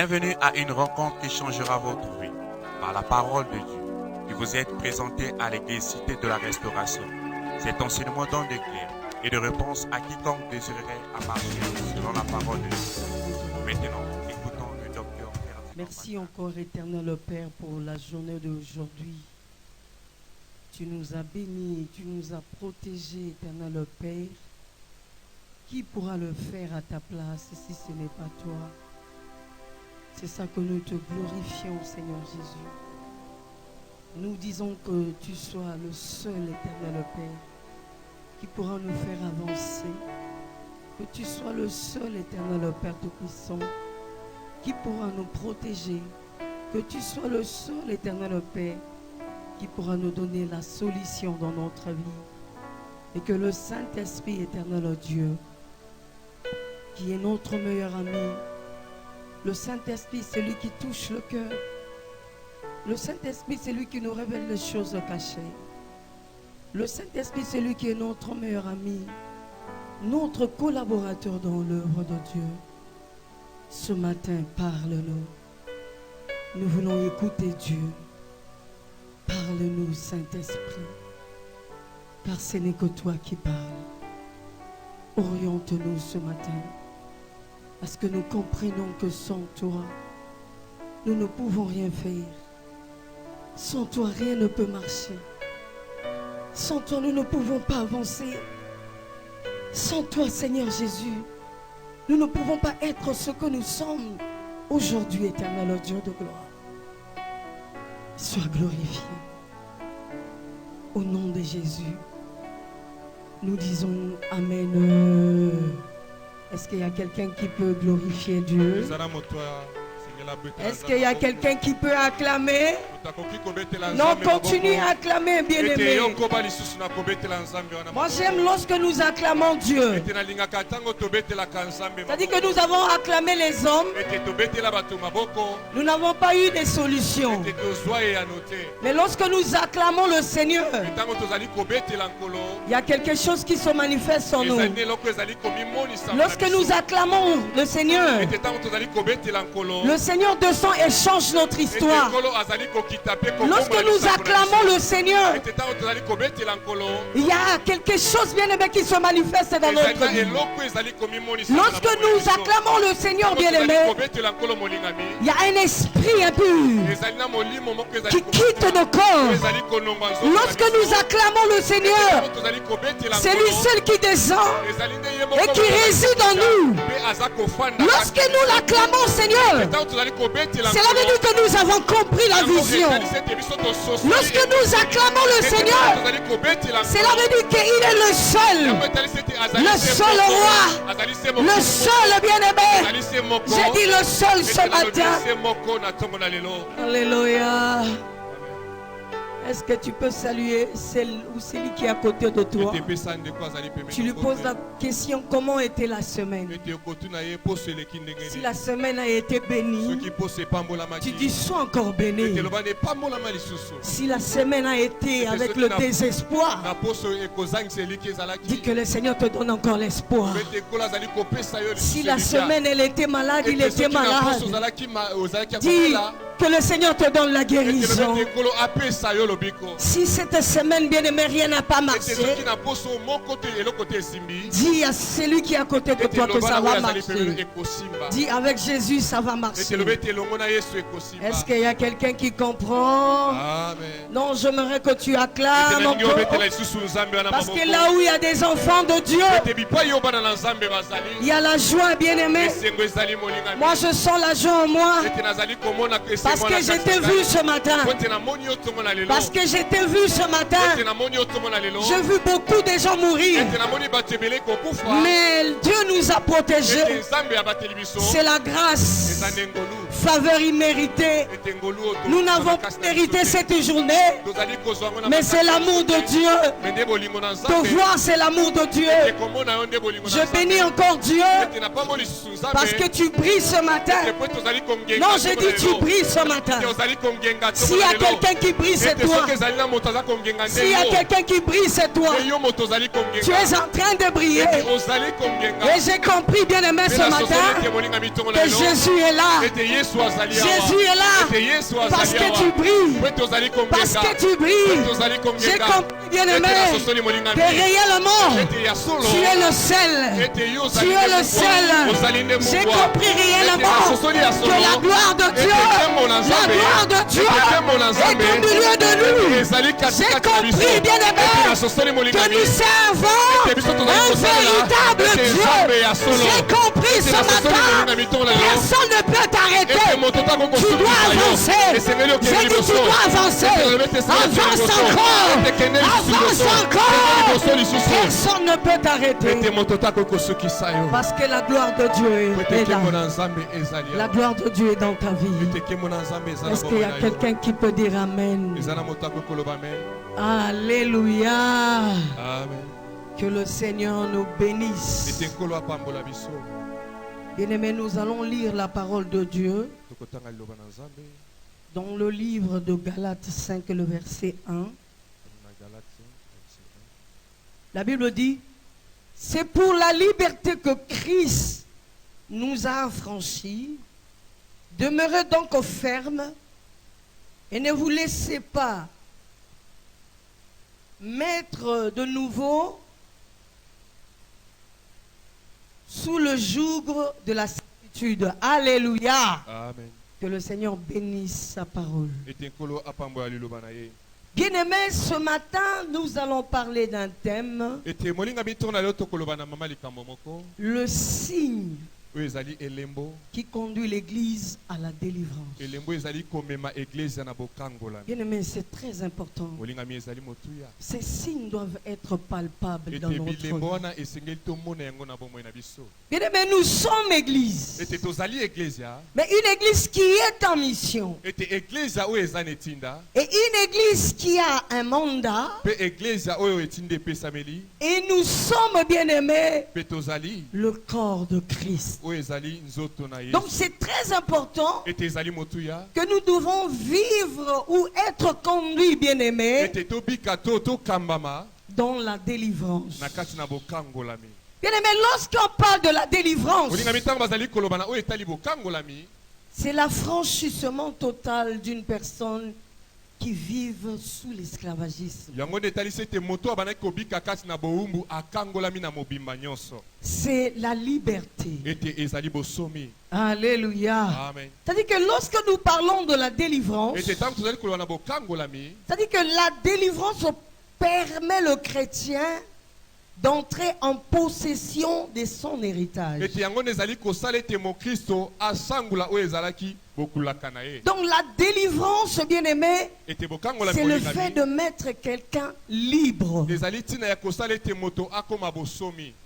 Bienvenue à une rencontre qui changera votre vie par la parole de Dieu qui vous est présentée à l'église Cité de la Restauration. Cet enseignement donne des clés et de réponses à quiconque désirerait à marcher selon la parole de Dieu. Maintenant, écoutons le docteur Ferdinand. Merci encore, éternel Père, pour la journée d'aujourd'hui. Tu nous as bénis, tu nous as protégés, éternel Père. Qui pourra le faire à ta place si ce n'est pas toi? C'est ça que nous te glorifions, Seigneur Jésus. Nous disons que tu sois le seul éternel Père qui pourra nous faire avancer. Que tu sois le seul éternel Père Tout-Puissant qui pourra nous protéger. Que tu sois le seul éternel Père qui pourra nous donner la solution dans notre vie. Et que le Saint-Esprit éternel Dieu, qui est notre meilleur ami, le Saint-Esprit, c'est lui qui touche le cœur. Le Saint-Esprit, c'est lui qui nous révèle les choses cachées. Le Saint-Esprit, c'est lui qui est notre meilleur ami, notre collaborateur dans l'œuvre de Dieu. Ce matin, parle-nous. Nous voulons écouter Dieu. Parle-nous, Saint-Esprit, car ce n'est que toi qui parles. Oriente-nous ce matin. Parce que nous comprenons que sans toi, nous ne pouvons rien faire. Sans toi, rien ne peut marcher. Sans toi, nous ne pouvons pas avancer. Sans toi, Seigneur Jésus, nous ne pouvons pas être ce que nous sommes aujourd'hui, éternel Dieu de gloire. Sois glorifié. Au nom de Jésus, nous disons Amen. Est-ce qu'il y a quelqu'un qui peut glorifier Dieu? Est-ce qu'il y a quelqu'un qui peut acclamer? Non, continue à acclamer, bien-aimé. Moi, j'aime lorsque nous acclamons Dieu. C'est-à-dire que nous avons acclamé les hommes. Nous n'avons pas eu de solution. Mais lorsque nous acclamons le Seigneur, il y a quelque chose qui se manifeste en nous. Lorsque nous acclamons le Seigneur, le Seigneur descend et change notre histoire. Lorsque nous acclamons le Seigneur, il y a quelque chose bien-aimé qui se manifeste dans notre vie. Lorsque nous acclamons le Seigneur bien-aimé, il y a un esprit impur qui quitte nos corps. Lorsque nous acclamons le Seigneur, c'est lui seul qui descend et qui réside en nous. Lorsque nous l'acclamons Seigneur, cela veut dire que nous avons compris la vision. Lorsque nous acclamons le Seigneur, cela veut dire qu'il est le seul roi, le seul bien-aimé. J'ai dit le seul ce matin. Alléluia. Est-ce que tu peux saluer celle ou celui qui est à côté de toi? Tu lui poses la question, comment était la semaine? Si la semaine a été bénie, tu dis, sois encore béni. Si la semaine a été avec le désespoir, dis que le Seigneur te donne encore l'espoir. Si la semaine elle était malade, il était malade, dis que le Seigneur te donne la guérison. Si cette semaine bien-aimé rien n'a pas marché, dis à celui qui est à côté de toi que ça va marcher. Dis avec Jésus ça va marcher. Est-ce qu'il y a quelqu'un qui comprend? Non, j'aimerais que tu acclames encore. Parce que là où il y a des enfants de Dieu, il y a la joie bien-aimé. Moi je sens la joie en moi. Parce que je t'ai vu ce matin. Parce que je t'ai vu ce matin. J'ai vu beaucoup de gens mourir. Mais Dieu nous a protégés. C'est la grâce. Faveur imméritée. Nous n'avons pas mérité cette journée. Mais c'est l'amour de Dieu. Te voir, c'est l'amour de Dieu. Je bénis encore Dieu. Parce que tu brilles ce matin. Non, j'ai dit tu brilles ce ce matin. S'il y a quelqu'un qui brille, c'est toi. S'il y a quelqu'un qui brille, c'est toi. Tu es en train de briller. Et j'ai compris, bien aimé, ce matin, que Jésus est là. Jésus est là. Parce que tu brilles. Parce que tu brilles. J'ai compris, bien aimé, que réellement, tu es le seul. Tu es le seul. J'ai compris réellement que la gloire de Dieu, est au milieu de nous. J'ai compris, bien aimé, que nous servons un véritable Dieu. J'ai compris ce matin, personne ne peut t'arrêter. Tu dois avancer. J'ai dit tu dois avancer. Avance encore. Avance encore. Personne ne peut t'arrêter. Parce que la gloire de Dieu est là. La gloire de Dieu est dans ta vie. Est-ce qu'il y a quelqu'un qui peut dire Amen? Alléluia. Amen. Que le Seigneur nous bénisse. Bien-aimés, nous allons lire la parole de Dieu dans le livre de Galates 5, le verset 1. La Bible dit: c'est pour la liberté que Christ nous a affranchis. Demeurez donc fermes et ne vous laissez pas mettre de nouveau sous le joug de la servitude. Alléluia. Amen. Que le Seigneur bénisse sa parole. Bien-aimés, ce matin, nous allons parler d'un thème: le signe qui conduit l'Église à la délivrance. Bien-aimés, c'est très important. Ces signes doivent être palpables dans notre vie. Bien-aimés, nous sommes Église. Mais une Église qui est en mission. Et une Église qui a un mandat. Et nous sommes, bien-aimés, le corps de Christ. Donc c'est très important que nous devons vivre ou être conduits, bien-aimés, dans la délivrance. Bien-aimés, lorsqu'on parle de la délivrance, c'est l'affranchissement total d'une personne qui vivent sous l'esclavagisme. C'est la liberté. Alléluia. C'est-à-dire que lorsque nous parlons de la délivrance, c'est-à-dire que la délivrance permet le chrétien d'entrer en possession de son héritage. Donc la délivrance, bien aimé, c'est le fait de mettre quelqu'un libre.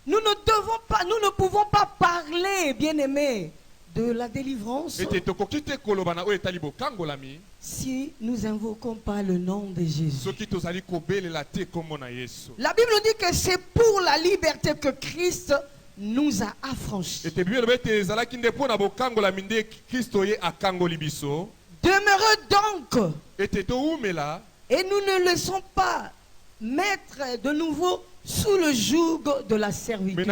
Nous ne pouvons pas parler, bien aimé, de la délivrance si nous n'invoquons pas le nom de Jésus. La Bible dit que c'est pour la liberté que Christ nous a affranchis. Demeurez donc et nous ne laissons pas mettre de nouveau sous le joug de la servitude.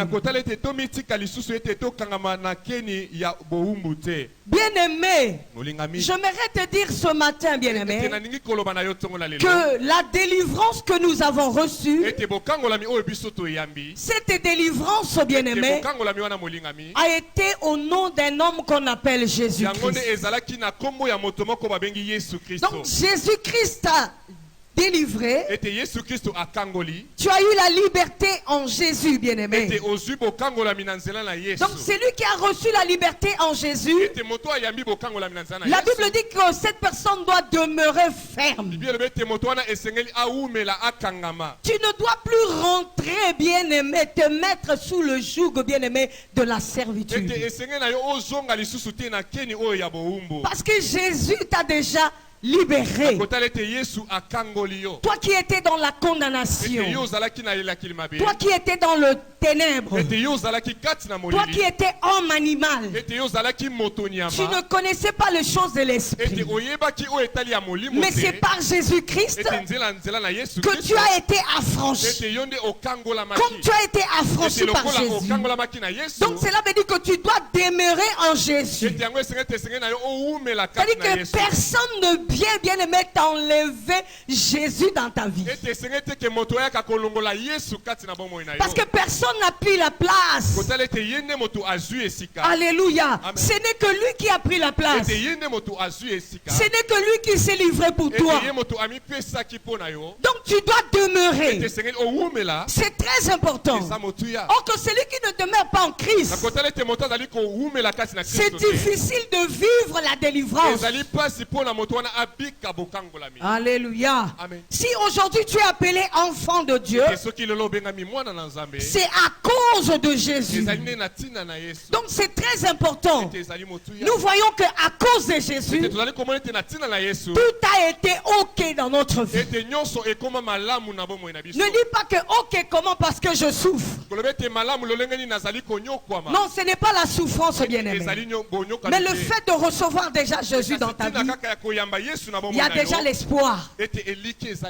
Bien-aimé, j'aimerais te dire ce matin, bien-aimé, que la délivrance que nous avons reçue, cette délivrance, bien-aimé, a été au nom d'un homme qu'on appelle Jésus-Christ. Donc Jésus-Christ a délivré. Tu as eu la liberté en Jésus, bien-aimé. Donc c'est lui qui a reçu la liberté en Jésus. La Bible dit que cette personne doit demeurer ferme. Tu ne dois plus rentrer, bien-aimé, te mettre sous le joug, bien-aimé, de la servitude. Parce que Jésus t'a déjà libéré. Toi qui étais dans la condamnation, toi qui étais dans le ténèbres, toi qui étais homme animal, tu ne connaissais pas les choses de l'esprit. Mais c'est par Jésus-Christ que tu as été affranchi. Comme tu as été affranchi par Jésus. Donc cela veut dire que tu dois demeurer en Jésus. C'est-à-dire que personne ne vient bien aimé t'enlever Jésus dans ta vie. Parce que personne n'a pris la place. Alléluia. Ce n'est que lui qui a pris la place. Ce n'est que lui qui s'est livré pour toi. Donc tu dois demeurer. C'est très important. Or que celui qui ne demeure pas en Christ, c'est difficile de vivre la délivrance. Alléluia. Si aujourd'hui tu es appelé enfant de Dieu, c'est à cause de Jésus. Donc c'est très important. Nous voyons que à cause de Jésus, tout a été ok dans notre vie. Ne dis pas que ok comment parce que je souffre. Non, ce n'est pas la souffrance bien-aimée, mais le fait de recevoir déjà Jésus dans ta vie, il y a déjà l'espoir.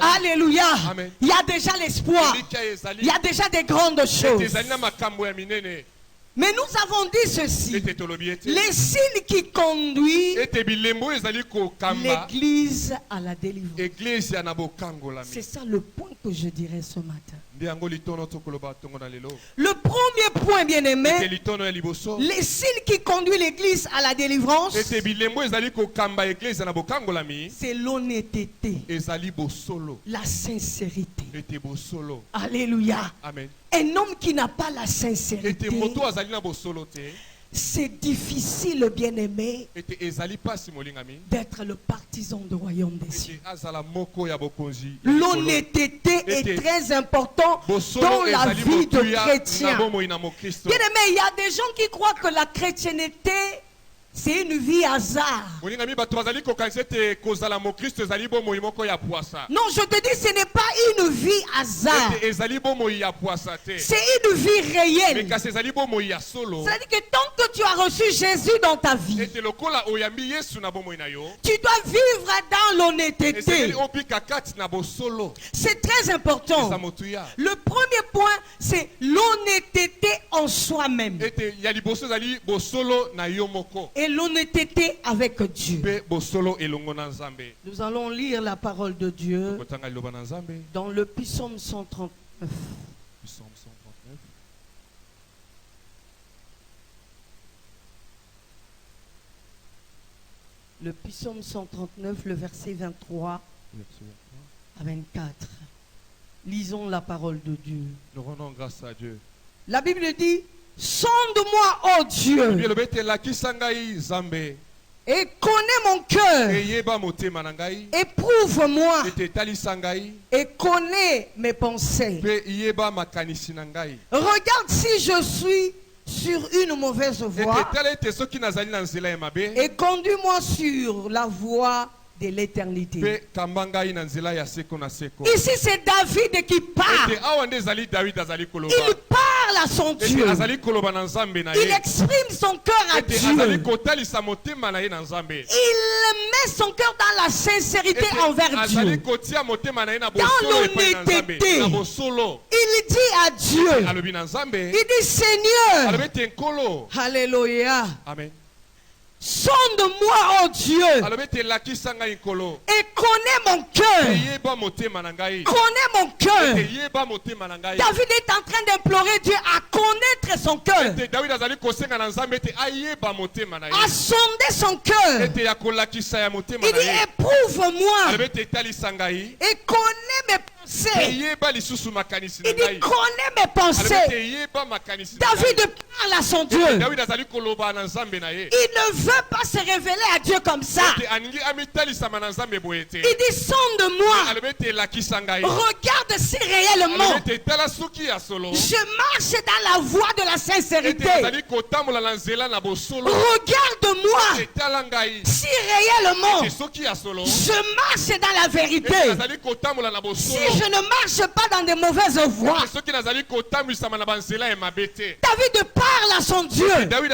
Alléluia. Il y a déjà l'espoir. Il y a déjà des grandes choses. Mais nous avons dit ceci. Les signes qui conduisent l'Église à la délivrance. C'est ça le point que je dirais ce matin. Le premier point, bien-aimé, les signes qui conduisent l'Église à la délivrance, c'est l'honnêteté, la sincérité. Alléluia. Un homme qui n'a pas la sincérité, c'est difficile, bien-aimé, d'être le partisan du royaume des cieux. L'honnêteté est très importante dans la vie de chrétien. Bien-aimé, il y a des gens qui croient que la chrétienté, c'est une vie hasard. Non, je te dis, ce n'est pas une vie hasard. C'est une vie réelle. C'est-à-dire que tant que tu as reçu Jésus dans ta vie, tu dois vivre dans l'honnêteté. C'est très important. Le premier point, c'est l'honnêteté en soi-même. Et l'honnêteté avec Dieu. Nous allons lire la parole de Dieu dans le psaume 139. Le psaume 139, le verset 23 à 24. Lisons la parole de Dieu. Nous rendons grâce à Dieu. La Bible dit: sonde-moi, ô Dieu, et connais mon cœur. Éprouve-moi et connais mes pensées. Regarde si je suis sur une mauvaise voie et conduis-moi sur la voie de l'éternité. Ici c'est David qui parle. Il parle à son Dieu. Il exprime son cœur à Dieu. Il met son cœur dans la sincérité envers Dieu, dans l'honnêteté. Il dit à Dieu, il dit: Seigneur, alléluia, Amen. sonde-moi, oh Dieu, et connais mon cœur. Connais mon cœur. David est en train d'implorer Dieu à connaître son cœur, à sonder son cœur. Il dit: éprouve-moi et connais mes pensées. Il dit: connais mes pensées. David parle à son Dieu. Il ne veut pas se révéler à Dieu comme ça. Il dit: sonde-moi, regarde si réellement je marche dans la voie de la sincérité. Regarde-moi si réellement je marche dans la vérité. Si je ne marche pas dans des mauvaises voies. David parle à son Dieu de lui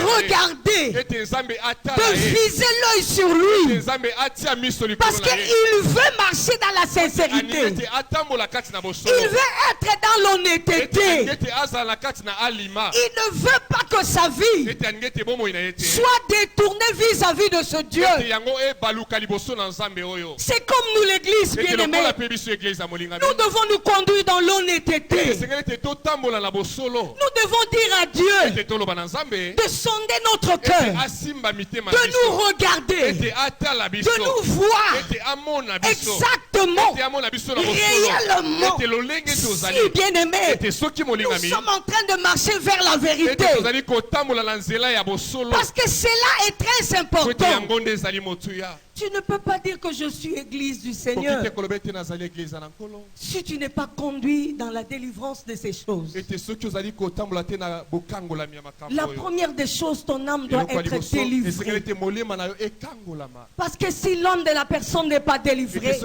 regarder, de viser l'œil sur lui, parce qu'il veut marcher dans la sincérité. Il veut être dans l'honnêteté. Il ne veut pas que sa vie soit détournée vis-à-vis de ce Dieu. C'est comme nous l'église, bien-aimés. Nous devons nous conduire dans l'honnêteté. Nous devons dire à Dieu de sonder notre cœur, de nous regarder, de nous voir exactement, réellement. Si, bien-aimés, nous sommes en train de marcher vers la vérité, parce que cela est très important. Tu ne peux pas dire que je suis église du Seigneur si tu n'es pas conduit dans la délivrance de ces choses. La première des choses, ton âme doit être délivrée. Parce que si l'âme de la personne n'est pas délivrée,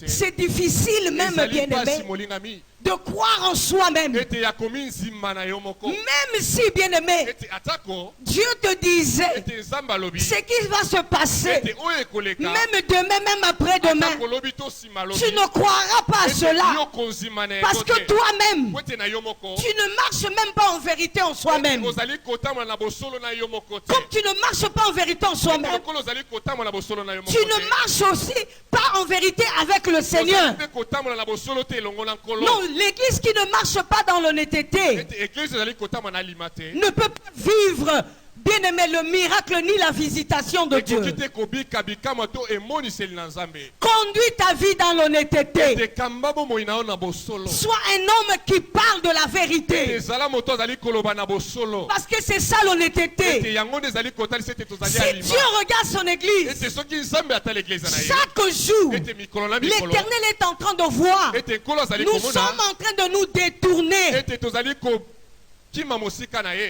c'est difficile même, bien-aimé, de croire en soi-même. Même si, bien-aimé, Dieu te disait ce qui va se passer, même demain, même après-demain, tu ne croiras pas à cela. Parce que toi-même, tu ne marches même pas en vérité en soi-même. Comme tu ne marches pas en vérité en soi-même, tu ne marches aussi pas en vérité avec le Seigneur. Non, l'église qui ne marche pas dans l'honnêteté ne peut pas vivre, bien-aimé, le miracle ni la visitation de Dieu. Conduis ta vie dans l'honnêteté. Sois un homme qui parle de la vérité. Parce que c'est ça l'honnêteté. Si Dieu regarde son église, chaque jour, l'Éternel est en train de voir. Nous sommes en train de nous détourner.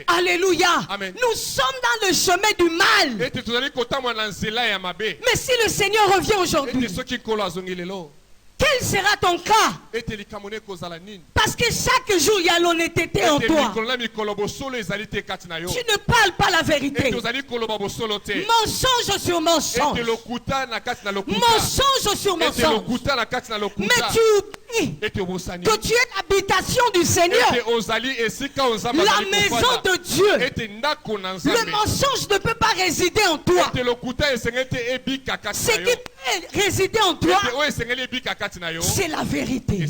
Alléluia. Amen. Nous sommes dans le chemin du mal. Mais si le Seigneur revient aujourd'hui, quel sera ton cas? Parce que chaque jour il y a l'honnêteté en toi. Tu ne parles pas la vérité. Mensonge sur mensonge. Mensonge sur mensonge. Mais tu oublies que tu es l'habitation du Seigneur, la maison de Dieu. Le mensonge ne peut pas résider en toi. Ce qui peut résider en toi, c'est la vérité.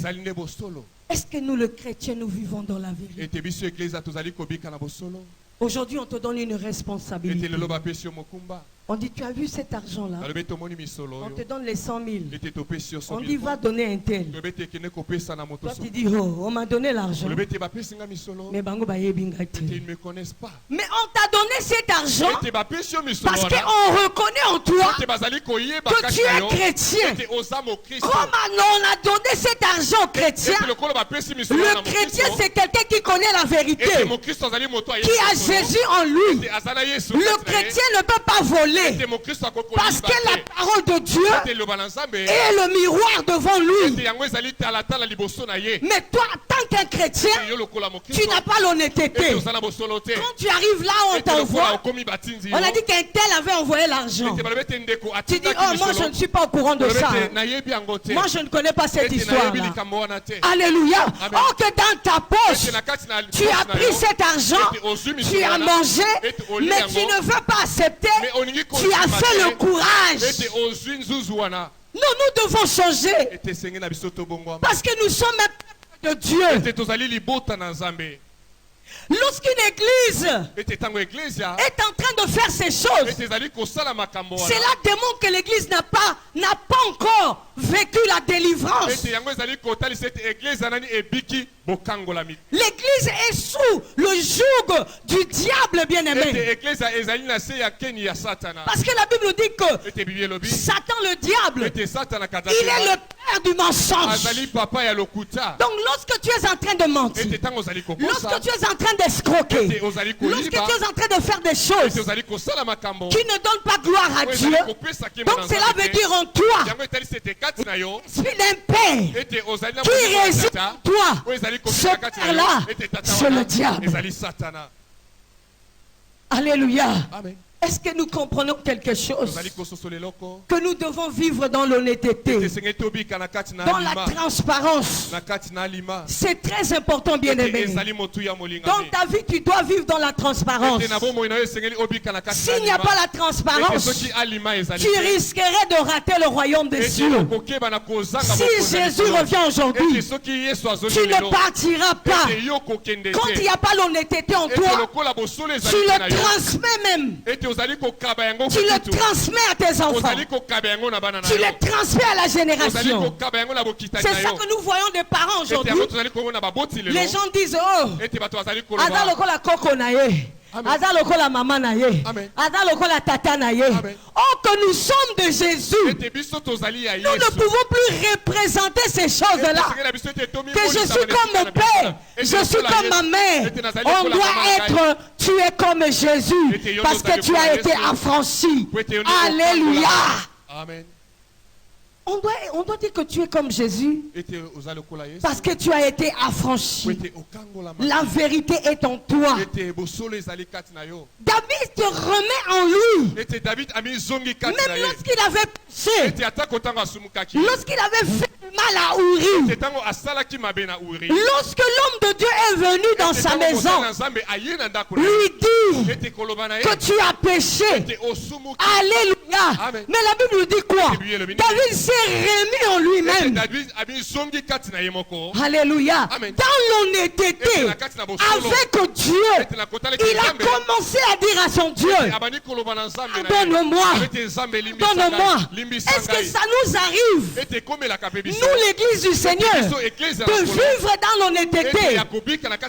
Est-ce que nous, les chrétiens, nous vivons dans la vérité? Aujourd'hui, on te donne une responsabilité. On dit, tu as vu cet argent-là? On te donne les 100 000. On dit, va donner un tel. Toi, tu dis, oh, on m'a donné l'argent. Mais ils ne me connaissent pas. Mais on t'a donné cet argent parce qu'on reconnaît en toi que tu es chrétien. Comme on a donné cet argent aux chrétiens, le chrétien, c'est quelqu'un qui connaît la vérité, qui a Jésus en lui. Le chrétien ne peut pas voler. Parce que la parole de Dieu est le miroir devant lui. Mais toi, en tant qu'un chrétien, tu n'as pas l'honnêteté. Quand tu arrives là, on t'envoie. On a dit qu'un tel avait envoyé l'argent. Tu dis, oh, moi je ne suis pas au courant de ça. Moi je ne connais pas cette histoire-là. Alléluia. Oh, que dans ta poche, tu as pris cet argent, tu as mangé, mais tu ne veux pas accepter. Tu as fait le courage. Nous devons changer. Parce que nous sommes un peuple de Dieu. Lorsqu'une église est en train de faire ces choses, cela démontre que l'église n'a pas encore vécu la délivrance. L'église est sous le joug du diable, bien-aimé. Parce que la Bible dit que Satan, le diable, il est le père du mensonge. Donc lorsque tu es en train de mentir, lorsque tu es en train d'escroquer, lorsque tu es en train de faire des choses qui ne donnent pas gloire à Dieu, donc cela veut dire en toi, l'esprit d'un père qui réside en toi, ce père-là, c'est le diable. Alléluia. Amen. Est-ce que nous comprenons quelque chose? Que nous devons vivre dans l'honnêteté, dans la transparence. C'est très important, bien-aimé. Dans ta vie, tu dois vivre dans la transparence. S'il n'y a pas la transparence, tu risquerais de rater le royaume des cieux. Si Jésus revient aujourd'hui, tu ne partiras pas. Quand il n'y a pas l'honnêteté en toi, tu le transmets même. Tu le transmets à tes enfants. Tu le transmets à la génération. C'est ça que nous voyons des parents aujourd'hui. Les gens disent, oh, Ada lokola koko na ye. Ada lokola mama na ye. Ada lokola tata na ye. Oh, que nous sommes de Jésus. Nous ne pouvons plus représenter ces choses-là. Que je suis comme mon père, je suis comme ma mère. On doit être, tu es comme Jésus, parce que tu as été affranchi. Alléluia. Amen. On doit dire que tu es comme Jésus parce que tu as été affranchi. La vérité est en toi. David te remet en lui. Même lorsqu'il avait péché, lorsqu'il avait fait mal à Uri, lorsque l'homme de Dieu est venu dans sa maison, lui dit que tu as péché. Alléluia. Mais la Bible dit quoi? David s'est remis en lui-même. Alléluia. Dans l'honnêteté avec Dieu, il a commencé à dire à son Dieu, donne-moi. Est-ce que ça nous arrive, nous l'église du Seigneur, de vivre dans l'honnêteté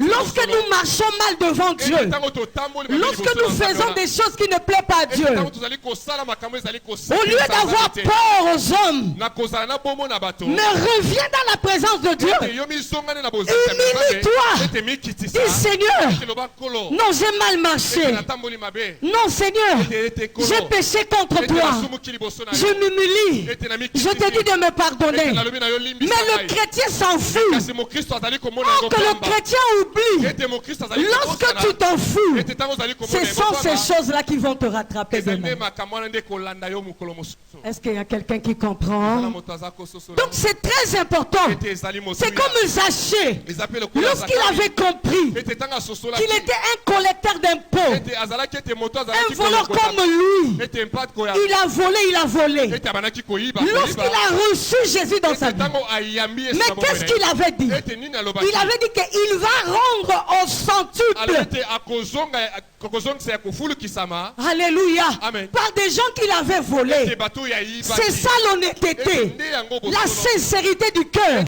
lorsque nous marchons mal devant Dieu, lorsque nous faisons des choses qui ne plaisent pas à Dieu, au lieu d'avoir peur aux hommes, mais reviens dans la présence de Dieu. Humilie-toi. Dis, Seigneur, non, j'ai mal marché. Non, Seigneur, j'ai péché contre toi. Je m'humilie. Je te dis de me pardonner. Mais le chrétien s'en fout. Oh, que le chrétien oublie. Lorsque tu t'en fous, ce sont ces choses-là qui vont te rattraper demain. Est-ce qu'il y a quelqu'un qui comprend? Donc c'est très important. C'est comme Zachée. Lorsqu'il avait compris qu'il était un collecteur d'impôts, un voleur comme lui, il a volé. Lorsqu'il a reçu Jésus dans sa vie, mais qu'est-ce qu'il avait dit? Il avait dit qu'il va rendre au centuple. Alléluia. Par des gens qu'il avait volés. C'est ça l'honnêteté, la sincérité du cœur. Un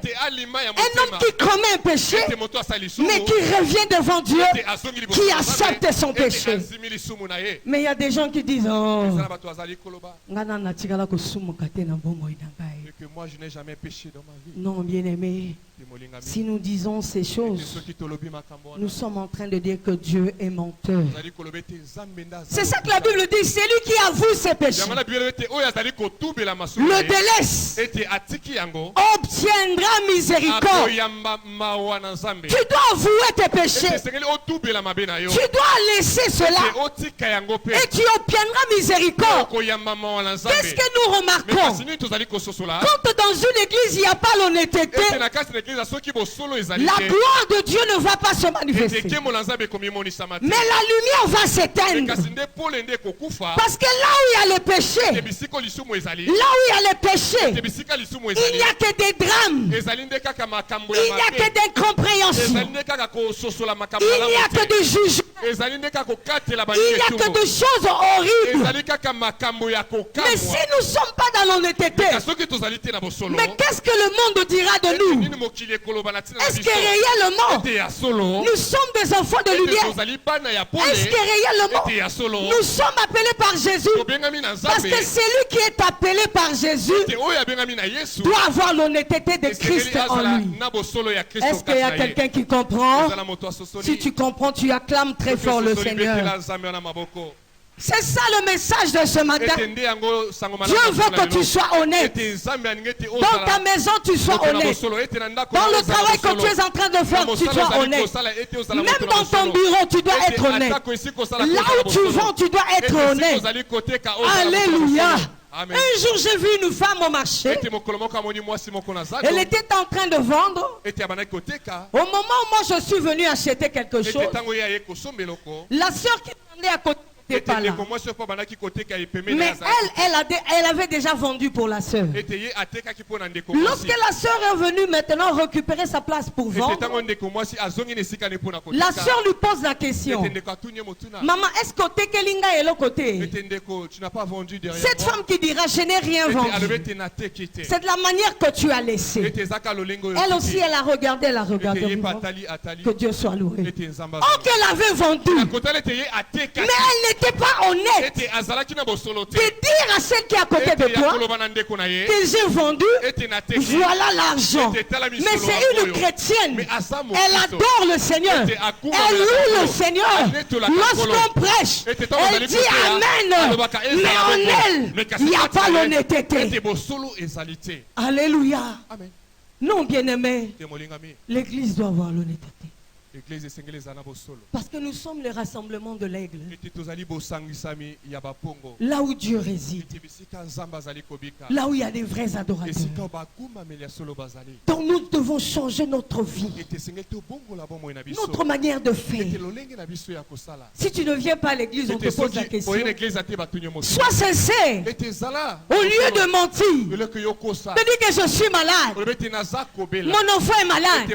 homme qui commet un péché, mais qui revient devant Dieu, qui accepte son péché. Mais il y a des gens qui disent, oh, que moi je n'ai jamais péché dans ma vie. Non, bien-aimé, si nous disons ces choses, nous sommes en train de dire que Dieu est menteur. C'est ça que la Bible dit, c'est lui qui avoue ses péchés, le délaisse, obtiendra miséricorde. Tu dois avouer tes péchés, tu dois laisser cela et tu obtiendras miséricorde. Qu'est-ce que nous remarquons? Quand dans une église il n'y a pas l'honnêteté, la gloire de Dieu ne va pas se manifester. Mais la lumière va s'éteindre. Parce que là où il y a le péché, là où il y a le péché, il n'y a que des drames, il n'y a que d'incompréhension, il n'y a que de jugement. Il n'y a que des choses horribles. Mais si nous ne sommes pas dans l'honnêteté, mais qu'est-ce que le monde dira de nous? Est-ce que réellement nous sommes des enfants de lumière? Est-ce que réellement nous sommes appelés par Jésus? Parce que celui qui est appelé par Jésus doit avoir l'honnêteté de Christ en lui. Est-ce qu'il y a quelqu'un qui comprend? Si tu comprends, tu acclames très fort le Seigneur. C'est ça le message de ce matin. Dieu veut que tu sois honnête. Dans ta maison, tu sois honnête. Dans le travail que tu es en train de faire, tu sois honnête. Même dans ton bureau, tu dois être honnête. Là où tu vends, tu dois être honnête. Alléluia. Amen. Un jour, j'ai vu une femme au marché. Elle était en train de vendre. Au moment où moi je suis venu acheter quelque chose, la sœur qui attendait à côté n'était pas là. Mais elle avait déjà vendu pour la sœur. Lorsque la sœur est venue maintenant récupérer sa place pour vendre, la sœur lui pose la question: Maman, est-ce que côté Kelinga est le côté? Cette femme qui dira: je n'ai rien vendu. C'est de la manière que tu as laissé. Elle aussi, elle a regardé, que Dieu soit loué. Oh, qu'elle avait vendu. Mais elle n'était pas honnête de dire à celle qui est à côté de toi que j'ai vendu, voilà l'argent. Mais c'est une chrétienne. Elle adore le Seigneur. Elle loue le Seigneur. Lorsqu'on prêche, elle dit Amen. Mais en elle, il n'y a pas l'honnêteté. Alléluia. Non, bien-aimé, l'Église doit avoir l'honnêteté. Parce que nous sommes le rassemblement de l'aigle. Là où Dieu réside. Là où il y a des vrais adorateurs. Donc nous devons changer notre vie. Notre manière de faire. Si tu ne viens pas à l'église, on te pose la question. Sois sincère. Au lieu de mentir, de dire que je suis malade. Mon enfant est malade.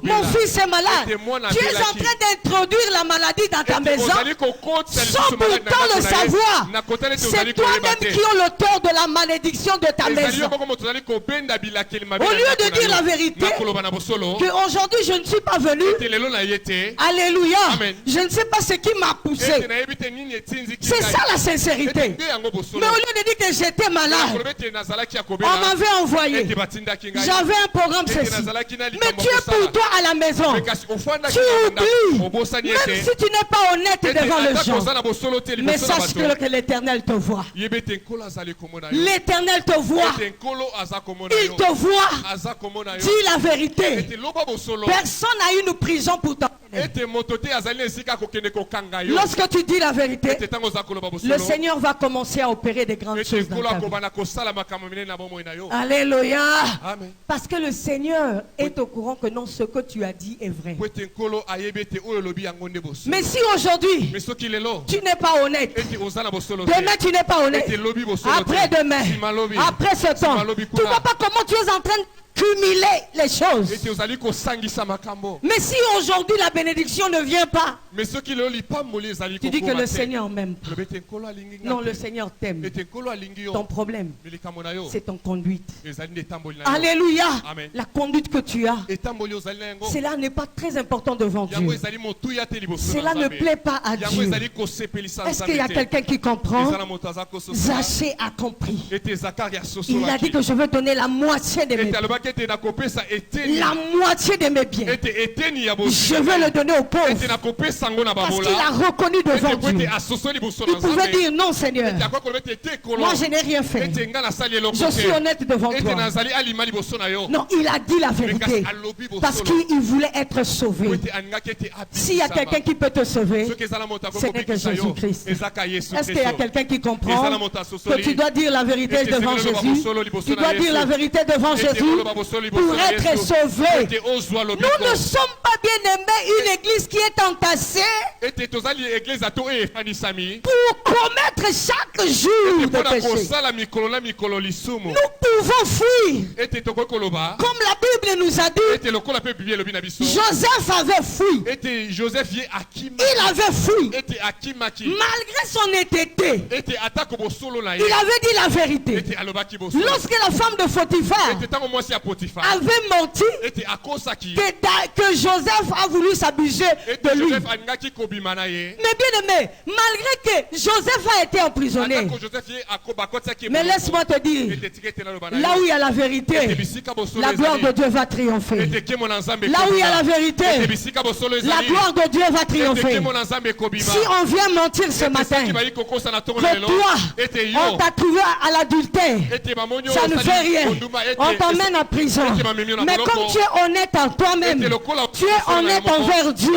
Mon fils est malade. Tu es en train d'introduire la maladie dans ta maison sans pourtant le savoir. C'est toi-même qui as le tort de la malédiction de ta maison. Au lieu de dire la vérité, qu'aujourd'hui je ne suis pas venu, alléluia, je ne sais pas ce qui m'a poussé. C'est ça la sincérité. Mais au lieu de dire que j'étais malade, on m'avait envoyé, j'avais un programme ceci. Mais tu es pour toi à la maison. Tu oublies, même si tu n'es pas honnête devant les gens. Mais sache que l'Éternel te voit. L'Éternel te voit. Il te voit. Dis la vérité. Personne n'a une prison pour t'emmener. Lorsque tu dis la vérité, le Seigneur va commencer à opérer des grandes choses dans ta vie. Alléluia. Parce que le Seigneur est au courant que non, ce que tu as dit est vrai. Mais si aujourd'hui tu n'es pas honnête, demain tu n'es pas honnête, après-demain, après ce temps, tu ne vois pas comment tu es en train de cumuler les choses. Mais si aujourd'hui la bénédiction ne vient pas, tu dis que le Seigneur m'aime pas. Non, le Seigneur t'aime. Ton problème, c'est ton conduite. Alléluia. La conduite que tu as, cela n'est pas très important devant Dieu. Cela ne plaît pas à Dieu. Est-ce qu'il y a quelqu'un qui comprend? Zachée a compris. Il a dit que je veux donner la moitié de mes biens. La moitié de mes biens. Je veux le donner aux pauvres. Parce qu'il a reconnu devant Dieu. Il pouvait dire non, Seigneur. Moi, je n'ai rien fait. Je suis honnête devant toi. Non, il a dit la vérité. Parce qu'il voulait être sauvé. S'il y a quelqu'un qui peut te sauver, ce n'est que Jésus-Christ. Est-ce qu'il y a quelqu'un qui comprend que tu dois dire la vérité devant Jésus? Tu dois dire la vérité devant Jésus pour être sauvé. Nous ne sommes pas, bien aimés, une église qui est entassée pour commettre chaque jour de péché. Nous pouvons fuir. ete tokoki koloba Comme la Bible nous a dit, ete lokola mpe Bible elobi na biso Joseph avait fui. ete Joseph ye akima Il avait fui. ete akimaki Malgré son honnêteté, ete atako bosolo na ye il avait dit la vérité. ete alobaki bosolo Lorsque la femme de Potiphar ete ntango mwasi ya Potiphar avait menti ete akosaki que Joseph a voulu s'abuser ete de lui. Joseph alingaki kobima na ye Mais bien aimé, malgré que Joseph a été emprisonné, atako Joseph ye bakotiaki mais laisse-moi te dire, ete tika ete naloba na là où il y a la ete vérité, bisika bosolo la gloire de ezali Dieu va triompher. ete kemo na Nzambe Là où il y a la ete vérité, bisika bosolo la ezali gloire de Dieu va ete triompher. kemo na Nzambe kobima Si on vient mentir ce matin, soki bayi kokosa na ntongo na que lelo toi, ete on yo t'a trouvé à l'adultère, ete bamoni ça ne osali fait rien. onduma ete On t'emmène en prison. Mais comme tu es honnête en toi-même, ete lokola tu es honnête envers Dieu,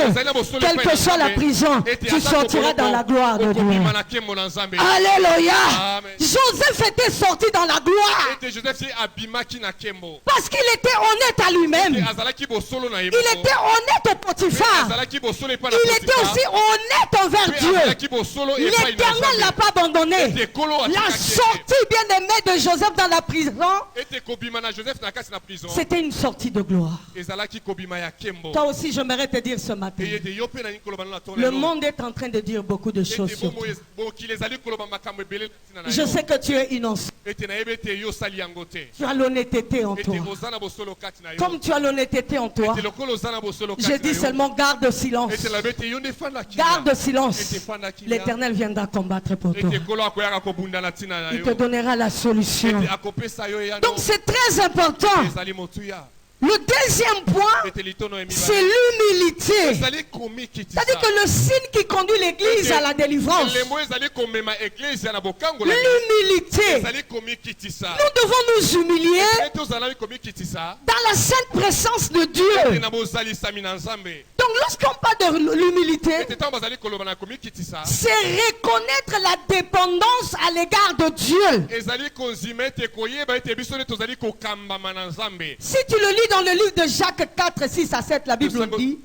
quelle que soit la prison, tu sortiras dans la gloire de Dieu. okobima na nkembo na Nzambe Alléluia. Amen. Joseph était sorti dans la gloire ete Joseph ye abimaki na nkembo parce qu'il était honnête à lui-même. ete azalaki bosolo na ye Il était honnête au Potiphar. azalaki bosolo epai na Il était aussi honnête envers Potiphar Dieu. azalaki bosolo epai na L'Éternel ne l'a Nzambe pas abandonné. ete kolo La atikaki sortie bien-aimée de Joseph dans la prison, ete kobima na Joseph na kati na prison c'était une sortie de gloire. ezalaki kobima ya nkembo Toi aussi, j'aimerais te dire ce matin, eye ete yo mpe na nini koloba na ntongo le monde est en train de dire beaucoup de choses ete sur toi. mokili ezali koloba makambo ebele ntina na Je yo sais que tu es innocent. ete nayebi ete yo osali yango te Tu as l'honnêteté en ete toi. oza na bosolo kati na yo Comme tu as l'honnêteté en toi, ete lokola oza na bosolo je kati dis na yo seulement garde silence. ete labi ete yo nde fandaki Garde silence. ete fandaki L'Éternel viendra combattre pour toi. ete kolo akoyaka kobunda na ntina na Il te yo donnera la solution. ete akopesa yo eyano Donc c'est très important. ezali motuya Le deuxième point, ete litono c'est emibale l'humilité. ezali komikitisa C'est-à-dire que le signe qui conduit l'Église à la délivrance, elembo ezali komema eglise na bokangola l'humilité. ezali komikitisa Nous devons nous humilier ete ozalaki komikitisa dans la sainte présence de ete Dieu. na bozalisami na Nzambe Donc lorsqu'on parle de l'humilité, ete ntango bazali koloba na komikitisa c'est reconnaître la dépendance à l'égard de Dieu. ezali konzima ete koyeba ete biso nde tozali kokambama na Nzambe Si tu le lis dans le livre de Jacques 4, 6 à 7, la Bible dit,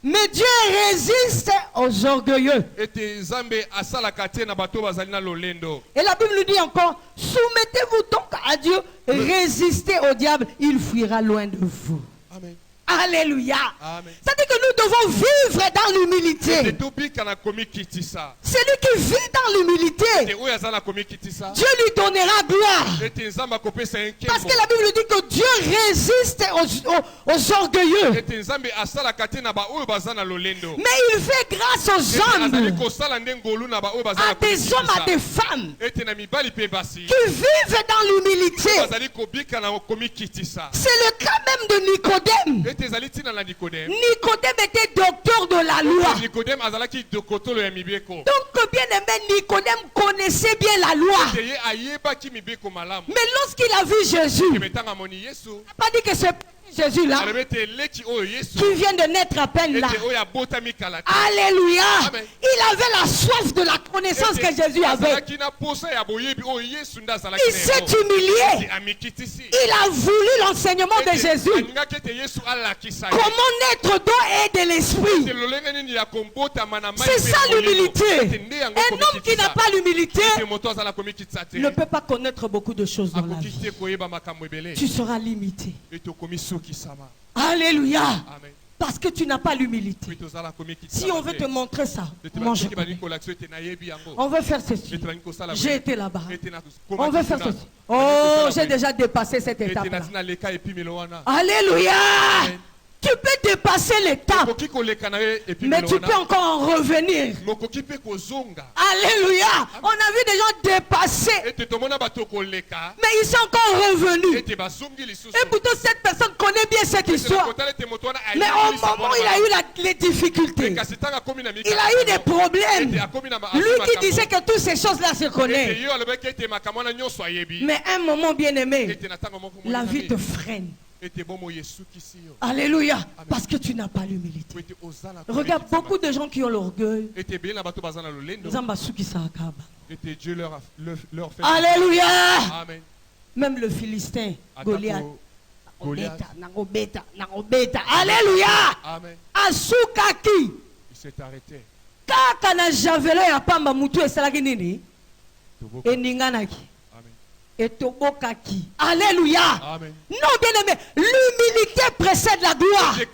mais Dieu résiste aux orgueilleux. ete Nzambe asalaka te na bato bazali na lolendo Et la Bible nous dit encore, soumettez-vous donc à Dieu, résistez au diable, il fuira loin de vous. amen Alléluia. amen C'est-à-dire que nous devons vivre dans l'humilité. ete tobika na komikitisa Celui qui vit dans l'humilité, ete oyo aza na komikitisa Dieu lui donnera gloire. ete Nzambe akopesa ye Parce nkembo que la Bible dit que Dieu résiste aux orgueilleux. ete Nzambe asalaka te na baoyo baza na lolendo Mais il fait grâce aux ete azali hommes, kosala nde ngolu na baoyo baza à na des hommes, à des komikitisa femmes ete na mibali mpe basi qui vivent dans l'humilité. bazali kobika na komikitisa C'est le cas même de Nicodème. ete ezali ntina na Nikodeme Nicodème était docteur de la loi. Nikodeme azalaki dokotolo ya mibeko Donc, bien aimé, Nicodème connaissait bien la loi. ete ye ayebaki mibeko malamu Mais lorsqu'il a vu Jésus, il eme ntango amoni Yesu n'a pas dit que ce Jésus-là, alobi ete eleki oyo Yesu qui vient de naître à peine là, ete oyo abotami kala te alléluia, Amen. il avait la soif de la connaissance que Jésus avait. azalaki na posa ya boyebi oyo Yesu nde azalaki Il na s'est yango. humilié. Ete amikitisi Il a voulu l'enseignement de Ete Jésus. alingaki ete Yesu alakisa ye. Comment naître d'eau et de Ete l'esprit. lolenge nini ya kobotama na mai C'est mpe ça ya molimo. l'humilité. Ete nde yango Un homme qui n'a komikitisa. pas l'humilité Ete moto azala komikitisa te ne peut pas connaître beaucoup de choses dans la akoki vie. te koyeba makambo ebele Tu seras limité. ete okomi sukisama Alléluia. amen Parce que tu n'as pas l'humilité. ete ozala komikitisa Si on veut te montrer ça, ete moi je basoki connais. balingi kolakisa ete nayebi yango On veut faire ceci. ete balingi kosala J'ai été là-bas. ete na On veut faire ceci. Oh, j'ai déjà dépassé cette ete étape-là. nati naleka epimelo wana Alléluia. Amen. Tu peux dépasser l'étape, okoki koleka na ye mais epimelo tu peux wana encore en revenir. mokoki mpe kozonga Alléluia. On a vu des gens dépasser, ete tomona bato koleka mais ils sont encore revenus. ete bazongi lisusu Et pourtant, cette personne connaît bien cette ete histoire. nakotala ete moto wana Mais au moment où il a eu les difficultés, kasi ntango akomi na il a eu des problèmes. ete akomi na Lui qui disait que toutes ces choses-là se ete connaissent. yo alobaki ete makambo wana nyonso ayebi Mais un moment bien aimé, ete na ntango moko la monene, vie te freine. ete bomo esukisi yo Alléluia. Parce que tu n'as pas l'humilité. po ete ozala Regarde beaucoup de gens qui ont l'orgueil. ete ebele na bato baza na lolendo Nzamba sukisa akaba. ete Dieu leur fait Alléluia. amen Même le Philistin, Goliath. atako Goliath Nangobeta, nangobeta. Alléluia. amen Asukaki. il s'est arrêté Kaka na javelin ya pamba mutu esalaki nini? Toboka. Eninganaki. amen et tobokaki. Alléluia. Amen. Non, bien aimé, l'humilité précède la gloire. Si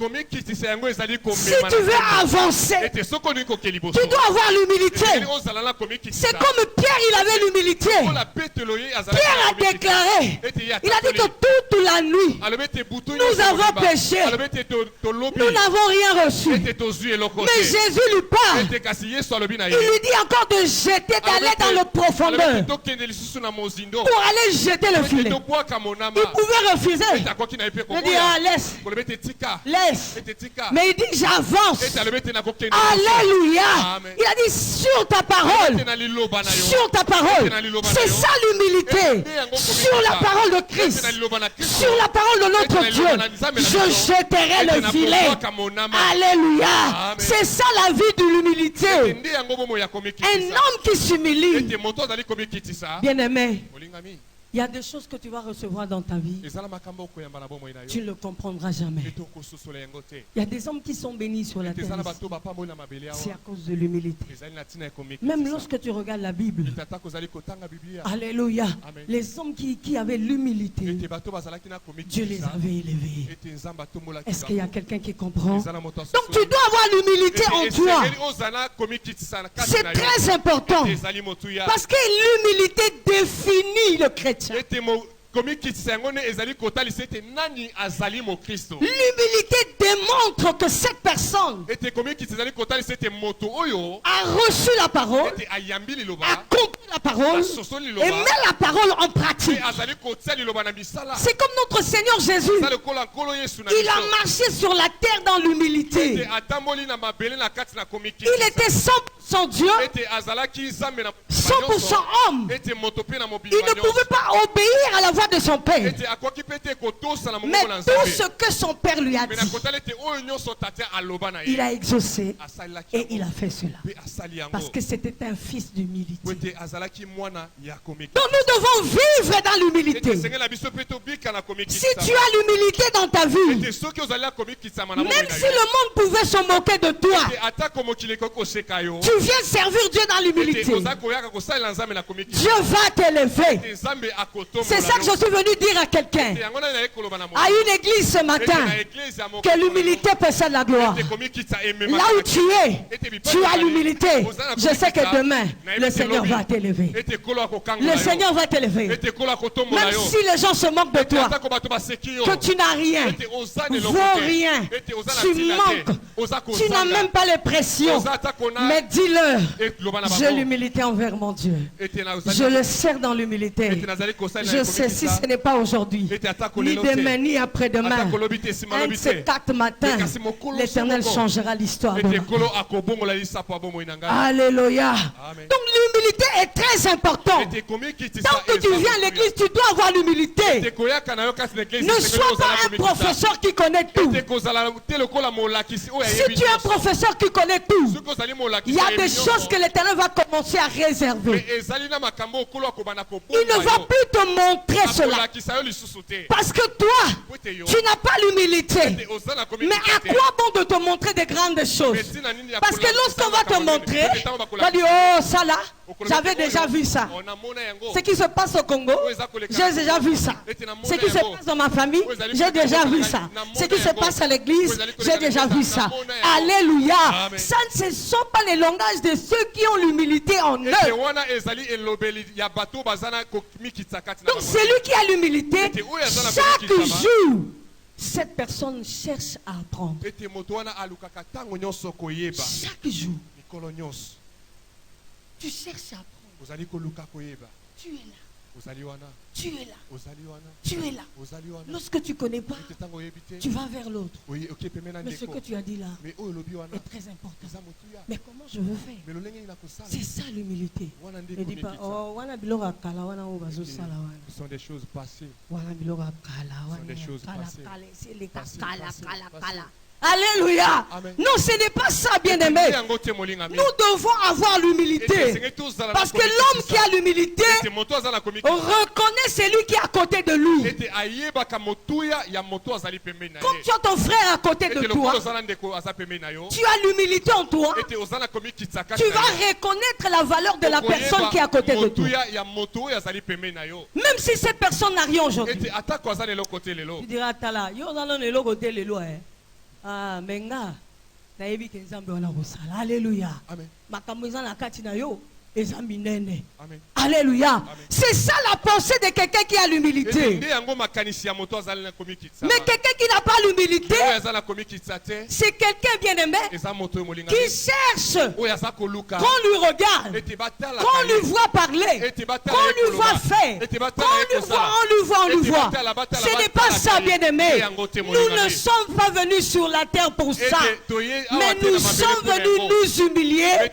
tu veux avancer, tu dois avoir l'humilité. C'est comme Pierre, il avait l'humilité. Pierre a déclaré, il a dit que toute la nuit, nous avons péché. Nous n'avons rien reçu. Mais Jésus lui parle. Il lui dit encore de jeter, d'aller dans le profondeur pour aller jeter le filet. Il pouvait refuser. Il dit, ah, laisse. Laisse. Mais il dit, j'avance. Alléluia. Il a dit, sur ta parole. Sur ta parole. C'est ça l'humilité. Sur la parole de Christ. Sur la parole de notre Dieu. Je jeterai le filet. Alléluia. C'est ça la vie de l'humilité. Un homme qui s'humilie. Bien aimé. Il y a des choses que tu vas recevoir dans ta vie. Tu ne le comprendras jamais. Il y a des hommes qui sont bénis sur la terre. C'est à cause de l'humilité. Même lorsque tu regardes la Bible. Alléluia. Les hommes qui avaient l'humilité, Dieu les avait élevés. Est-ce qu'il y a quelqu'un qui comprend? Donc tu dois avoir l'humilité en toi. C'est très important. Parce que l'humilité définit le chrétien. L'humilité démontre que cette personne a reçu la parole, a compris la parole et met la parole en pratique. C'est comme notre Seigneur Jésus. Il a marché sur la terre dans l'humilité. Il était 100% Dieu, 100% homme. Il ne pouvait pas obéir à la voix de son père. Mais tout ce que son père lui a dit, il a exaucé et il a fait cela. Parce que c'était un fils d'humilité. Donc nous devons vivre dans l'humilité. Si tu as l'humilité dans ta vie, même si le monde pouvait se moquer de toi, tu viens servir Dieu dans l'humilité. Dieu va t'élever. C'est ça que je suis venu dire à quelqu'un, à une église ce matin, que l'humilité possède la gloire. Là où tu es, tu as l'humilité. Je sais que demain, le Seigneur va t'élever. Le Seigneur va t'élever. Même si les gens se moquent de toi, que tu n'as rien, vaux rien, tu manques, tu n'as même pas les pressions, mais dis-leur, j'ai l'humilité envers mon Dieu. Je le sers dans l'humilité. Je sais si ce n'est pas aujourd'hui, ni demain, ni après-demain, un de ces 4 matins, l'Éternel changera l'histoire de Alléluia. Donc l'humilité est très importante. Tant que tu viens à l'église, tu dois avoir l'humilité. Ne sois pas un professeur qui connaît tout. Si tu es un professeur qui connaît tout, il y a des choses que l'Éternel va commencer à réserver. Il ne va plus te montrer cela. Parce que toi, tu n'as pas l'humilité. Mais à quoi bon de te montrer des grandes choses? Parce que lorsqu'on va te montrer, on va dire, oh ça là, j'avais déjà vu ça. Ce qui se passe au Congo, j'ai déjà vu ça. Ce qui se passe dans ma famille, j'ai déjà vu ça. Ce qui se passe à l'église, j'ai déjà vu ça. Alléluia. Ça ne sont pas les langages de ceux qui ont l'humilité en eux. Donc celui qui a l'humilité, chaque jour, cette personne cherche à apprendre. Chaque jour, tu cherches à apprendre. Tu es là. Tu es là. Tu es là. Lorsque tu ne connais pas, tu vas vers l'autre. Mais ce que tu as dit là est très important. Mais comment je veux faire? C'est ça l'humilité. Ne dis pas, oh, ce sont des choses passées. Ce sont des choses passées. Alléluia. Amen. Non, ce n'est pas ça, bien-aimé. Nous devons avoir l'humilité. Parce que l'homme qui a l'humilité reconnaît celui qui est à côté de lui. Comme tu as ton frère à côté de toi, tu as l'humilité en toi. Tu vas reconnaître la valeur de la personne qui est à côté de toi. Même si cette personne n'a rien aujourd'hui. Tu diras, Tala, ah, menga, alléluia. Amen. Alléluia. C'est ça la pensée de quelqu'un qui a l'humilité. Mais quelqu'un qui n'a pas l'humilité, c'est quelqu'un bien-aimé qui cherche qu'on lui regarde, qu'on lui voit parler, qu'on lui voit faire, on lui voit. Ce n'est pas ça, bien-aimé. Nous ne sommes pas venus sur la terre pour ça. Mais nous sommes venus nous humilier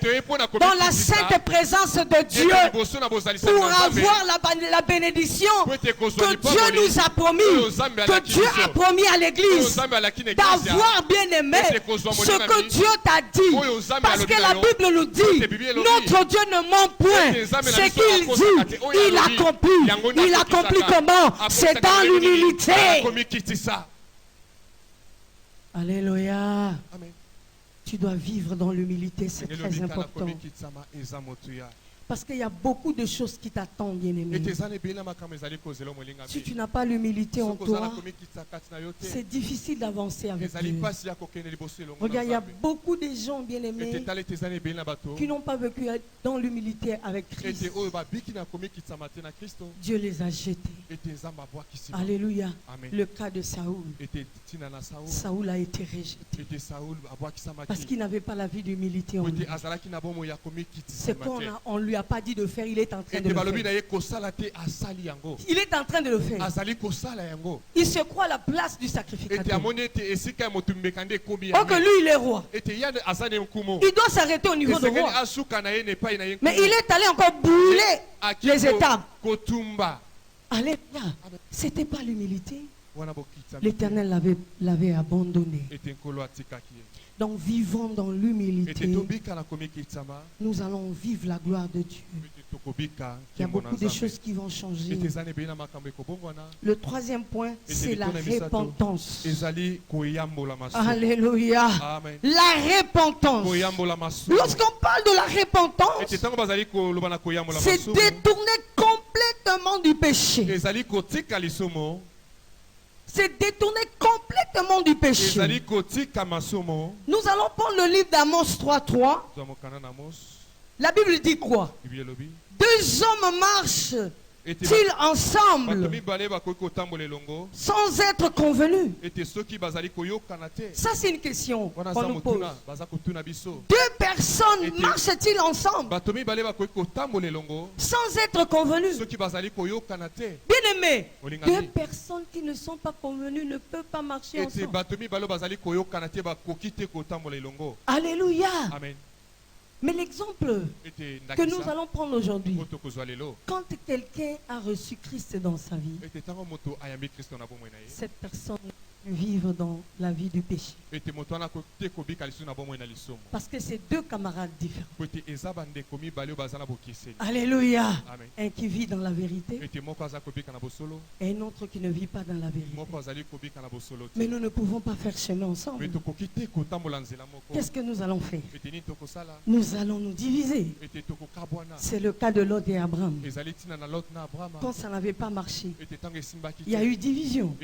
dans la sainte présence de Dieu pour avoir la bénédiction que Dieu nous a promis, que Dieu a promis à l'église, d'avoir bien aimé ce que Dieu t'a dit. Parce que la Bible nous dit, notre Dieu ne ment point. Ce qu'il dit, il accomplit. Il accomplit comment? C'est dans l'humilité. Alléluia. Amen. Tu dois vivre dans l'humilité, c'est très important. Parce qu'il y a beaucoup de choses qui t'attendent, bien-aimé. Si tu n'as pas l'humilité en toi, c'est difficile d'avancer avec Dieu. Regarde, il y a beaucoup de gens, bien-aimés, qui n'ont pas vécu dans l'humilité avec Christ. Dieu les a jetés. Alléluia. Amen. Le cas de Saoul. Saoul a été rejeté parce qu'il n'avait pas la vie d'humilité en lui. C'est qu'on on lui a pas dit de faire, il est en train de le faire. Il est en train de le faire. Il se croit à la place du sacrificateur. Oh que lui il est roi. Il doit s'arrêter au niveau de roi. Mais il est allé encore brûler les étapes. Alléluia. C'était pas l'humilité. L'Éternel l'avait abandonné. Donc vivons dans l'humilité. Nous allons vivre la gloire de Dieu. Il y a beaucoup de choses qui vont changer. Le troisième point, c'est la repentance. Alléluia. Amen. La repentance. Lorsqu'on parle de la repentance, c'est détourner complètement du péché. C'est détourner complètement du péché. Nous allons prendre le livre d'Amos 3:3. La Bible dit quoi? Deux hommes marchent-ils ensemble sans être convenus? Ça, c'est une question qu'on nous pose. Deux personnes marchent-ils ensemble sans être convenus? Bien aimé, deux personnes qui ne sont pas convenues ne peuvent pas marcher ensemble. Alléluia. Amen. Mais l'exemple que nous allons prendre aujourd'hui, quand quelqu'un a reçu Christ dans sa vie, cette personne vivre dans la vie du péché. Parce que c'est deux camarades différents. Alléluia. Amen. Un qui vit dans la vérité et un autre qui ne vit pas dans la vérité. Mais nous ne pouvons pas faire chemin ensemble. Qu'est-ce que nous allons faire? Nous allons nous diviser. C'est le cas de Lot et Abraham. Quand ça n'avait pas marché, il y a eu division.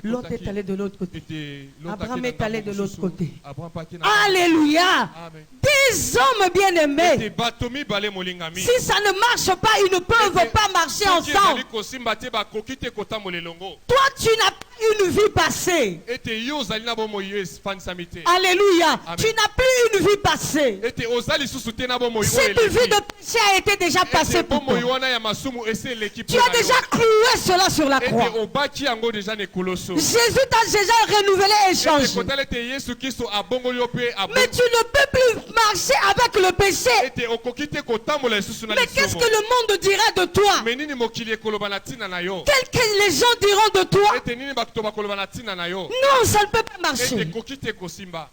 Lot est allé de l'autre côté. Abraham est allé de l'autre côté. Alléluia. Amen. Des hommes bien-aimés, si ça ne marche pas, ils ne peuvent pas marcher ensemble. Toi, tu n'as pas une vie passée. Alléluia. Amen. Tu n'as plus une vie passée. Cette vie de péché a été déjà passée pour toi. Tu as déjà cloué cela sur la croix. Jésus t'a déjà renouvelé et changé. Mais tu ne peux plus marcher marcher avec le péché. ete okoki te kotambola lisusu na Mais qu'est-ce que lisumu. le monde dira de toi? Me nini mokili ekoloba na ntina na yo? Qu'est-ce que les gens diront de toi? ete nini bato bakoloba na ntina na yo? Non, ça ne peut pas ete marcher. ekoki te kosimba.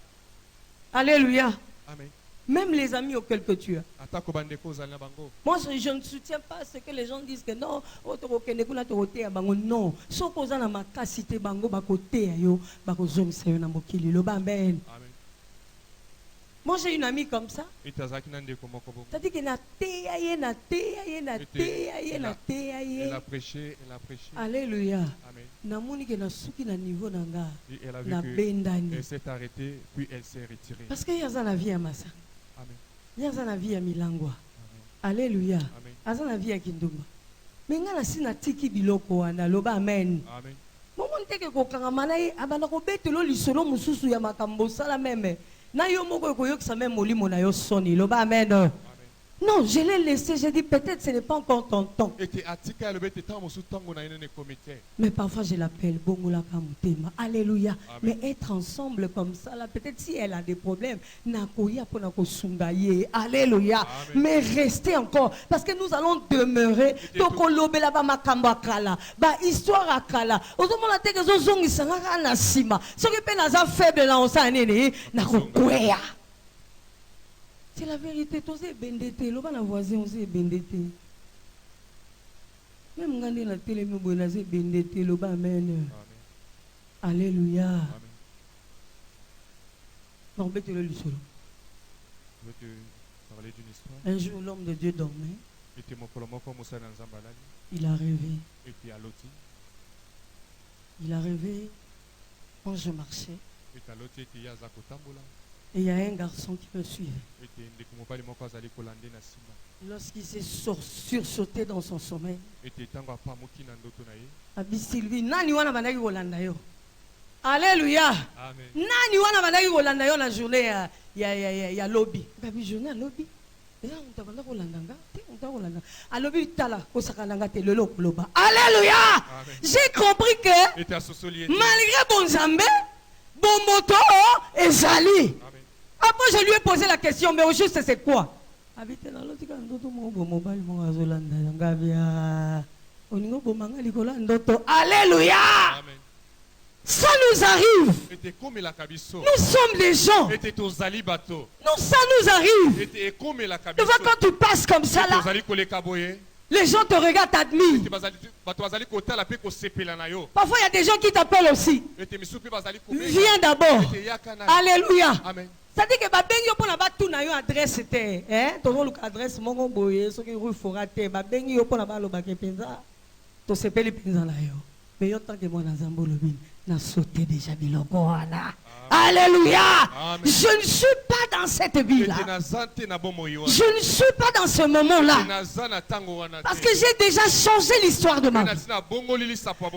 Alléluia. Amen. Même les amis auxquels que tu as. atako bandeko ozali na bango. Moi, je ne soutiens pas ce que les gens disent que non, non. Sauf qu'on a ma capacité, bango, bakote, yo, bakozom, c'est un amokili, lo bamben. Amen. Moi, j'ai une amie comme ça. ete azalaki na ndeko moko bongo. C'est-à-dire qu'elle a Elle a prêché, elle a prêché. Alléluia. Amen. Namoni que na suki na niveau nanga. Et elle a Na vu bendani. qu'elle s'est arrêtée, puis elle s'est retirée. Parce qu'il y a la vie à Massa. Amen. Il y a la vie à Milangwa. Amen. Alléluia. Amen. Aza la vie à Kinduma. Mais nga na sina tiki biloko wana loba amen. Amen. Momo nteke kokanga manaye abana ko betelo lisolo mususu ya makambo sala meme. Na yo moko koyokisa même molimo na yo soni loba amen. Amen. Non, je l'ai laissé, j'ai dit peut-être ce n'est pas encore ton temps. Ete atika le bete tango mosusu tango na yene ne comité. Mais parfois je l'appelle Bongola Kamutema. Alléluia. Amen. Mais être ensemble comme ça là, peut-être si elle a des problèmes, nakoya pona ko sungaye. Alléluia. Amen. Mais restez encore parce que nous allons demeurer donc on lobela ba makambo akala, ba histoire akala. Ozomona teke zo zongi sanga na sima. Soki pe naza faible na osanene na kokwea. C'est la vérité, tous ces bendete, le bana voisin aussi bendete. Même quand on a télé, on a bendete, le bas amen. Alléluia. Amen. Non, bête le lisolo. Je vais te parler d'une histoire. Un jour, l'homme de Dieu dormait. Ete mokolo moko musa na nzamba lali. Il a rêvé. Ete aloti. Il a rêvé quand je marchais. Ete aloti ete ya za kotambola. Et il y a un garçon qui me suivait. Ete ndeko mobali moko azali kolande na nsima. Lorsqu'il s'est sursauté dans son sommeil, Ete tango apamuki na ndoto na ye. a dit Sylvie, nani wana bandaki kolanda yo. Alléluia. Amen. Nani wana bandaki kolanda yo la journée ya lobby. Babi journée ya lobby. Et là on t'a bandaki kolanda nga, on t'a kolanda. A lobby tala ko sakananga te lelo koloba. Alléluia. Amen. J'ai compris que Ete asosoli ete. malgré bon Zambé, bon moto ezali. Amen. Après je lui ai posé la question mais au juste c'est quoi? Habite dans l'autre ndoto mo bo mobile mo azolanda ngabia. Oningo bo manga likola ndoto. Alléluia. Amen. Ça nous arrive. Ete komela kabiso. Nous sommes des gens. Ete tozali bato. Non, ça nous arrive. Ete ekomela Tu kabiso. vois quand tu passes comme ça Ete là, tozali koleka boye. les gens te regardent, t'admirent. Ete bato bazali kotala pe kosepela na yo. Parfois il y a des gens qui t'appellent aussi. Ete misu pe bazali kobenga. Viens d'abord. Ete yaka na. Alléluia. Amen. Ça dit que babengi pour na ba tout na yo adresse c'était hein to lo adresse mongo boye so ki rue forate babengi yo pour na ba lo ba ke penza to sepeli penza na yo mais yo tant que moi na zambo lobi na sauté déjà biloko wana. Alléluia. Amen. Je ne suis pas dans cette vie là. Ete na zante na bomo yo. Je ne suis pas dans ce moment là. Ete na zana tango wana. Parce que j'ai déjà changé l'histoire de ma vie.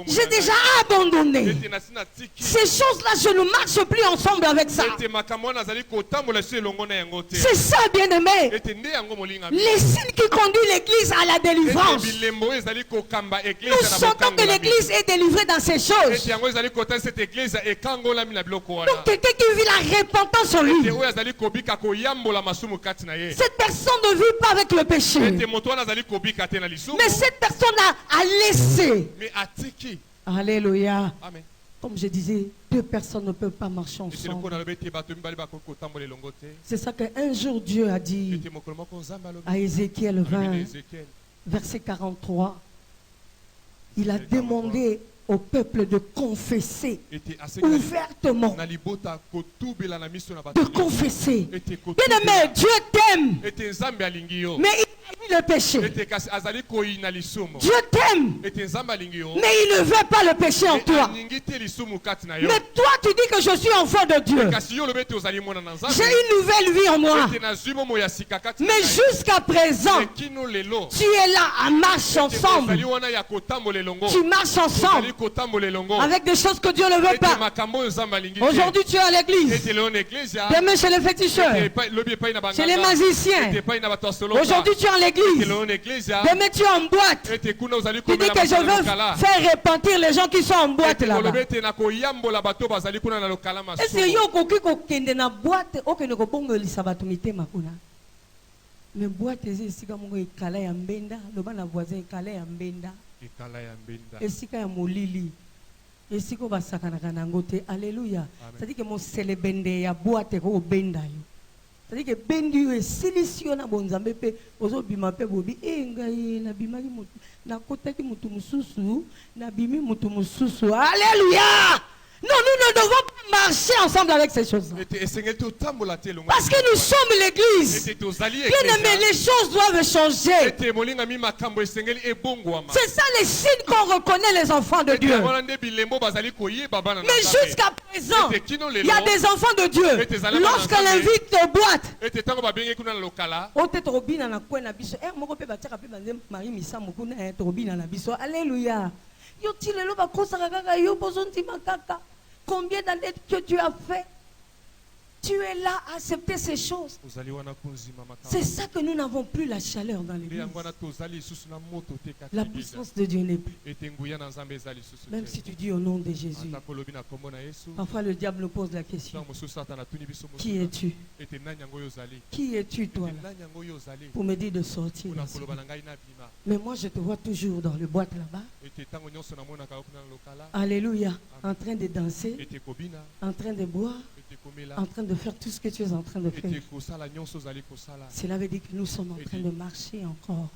J'ai déjà abandonné. Ete na sina tiki. Ces choses là je ne marche plus ensemble avec ça. Ete makambo na zali kotambola se longo na yango te. C'est ça bien aimé. Ete nde yango molinga. Les signes qui conduisent l'église à la délivrance. Ete bilembo ezali kokamba église Nous na sentons bokango que na l'église est délivrée dans ces choses. Ete yango ezali kota cette église ekangola mina biloko wana. Donc quelqu'un qui vit la repentance en lui, Ete oyo azali kobika koyambola masumu kati na ye. cette personne ne vit pas avec le péché. Ete moto wana azali kobika te na lisumu. Mais cette personne a laissé. Mais atiki. Alléluia. Amen. Comme je disais, deux personnes ne peuvent pas marcher Ete loko ensemble. na lobe te bato mibali bakoki kotambola elongo te. C'est ça qu'un jour Dieu a dit Ete mokolo moko nzambe alobi. à Ézéchiel Alobi na 20, Ézéchiel. verset 43. Il a demandé au peuple de confesser Ete asekela ouvertement, na libota kotubela na miso na bato. de confesser. Ete Bien aimé, Dieu t'aime, Ete nzambe alingi yo. mais il haït le péché. Ete kasi azali koyina lisumu. Dieu t'aime, Ete nzambe alingi yo. mais il ne veut pas le péché en Mais toi. alingi te lisumu kati na yo. Mais toi, tu dis que je suis enfant de Dieu. Kasi yo lobe te ozali mwana na nzambe. J'ai une nouvelle vie en moi. Ete na zwi momo ya sika kati na Mais ngai. jusqu'à présent, Mais kino lelo. tu es là à marche Ete ensemble. ozali wana ya kotambola elongo. Tu marches Ozali ensemble kotambola elongo. avec des choses que Dieu ne veut Ete pas. makambo oyo nzambe alingi te. Aujourd'hui, tu es à l'église. Ete leo na église ya. Demain, chez les féticheurs. Ete lobi epai na banganga. Chez les magiciens. Ete epai na bato ya soloka. Aujourd'hui, tu es en Ete l'église. Demain tu es en boîte. Tu dis que je veux faire repentir les gens qui sont en boîte là-bas. Est-ce que yo koki kokende na boîte okende kobongolisa bato mitema kuna? Mais boîte esika moko ekala ya mbenda, loba na voisin ekala ya mbenda. Esika ya molili. Esiko basakanaka nango te. Alléluia. C'est-à-dire que mon célébende ya boîte ko benda yo. C'est-à-dire que bendi yo esilisio na bonzambe pe ozobima pe bobi ngai na bimaki mutu na kotaki mutu mususu na bimi mutu mususu. Alléluia. Non, nous ne devons pas marcher ensemble avec ces choses-là. Parce que nous sommes l'église. Bien aimé, les choses doivent changer. C'est ça les signes qu'on reconnaît les enfants de Dieu. Mais jusqu'à présent, il y a des enfants de Dieu. Lorsqu'on l'invite aux boîtes, alléluia. Combien d'années que tu as fait? Tu es là à accepter ces choses. C'est ça que nous n'avons plus la chaleur dans l'église. La puissance de Dieu n'est plus. Même si tu dis au nom de Jésus. Parfois le diable nous pose la question. Qui es-tu? Qui es-tu toi là, pour me dire de sortir? Mais moi je te vois toujours dans le boîte là-bas. Alléluia. En train de danser. En train de boire. En train de faire tout ce que tu es en train de faire. Cela veut dire que nous sommes en train de marcher encore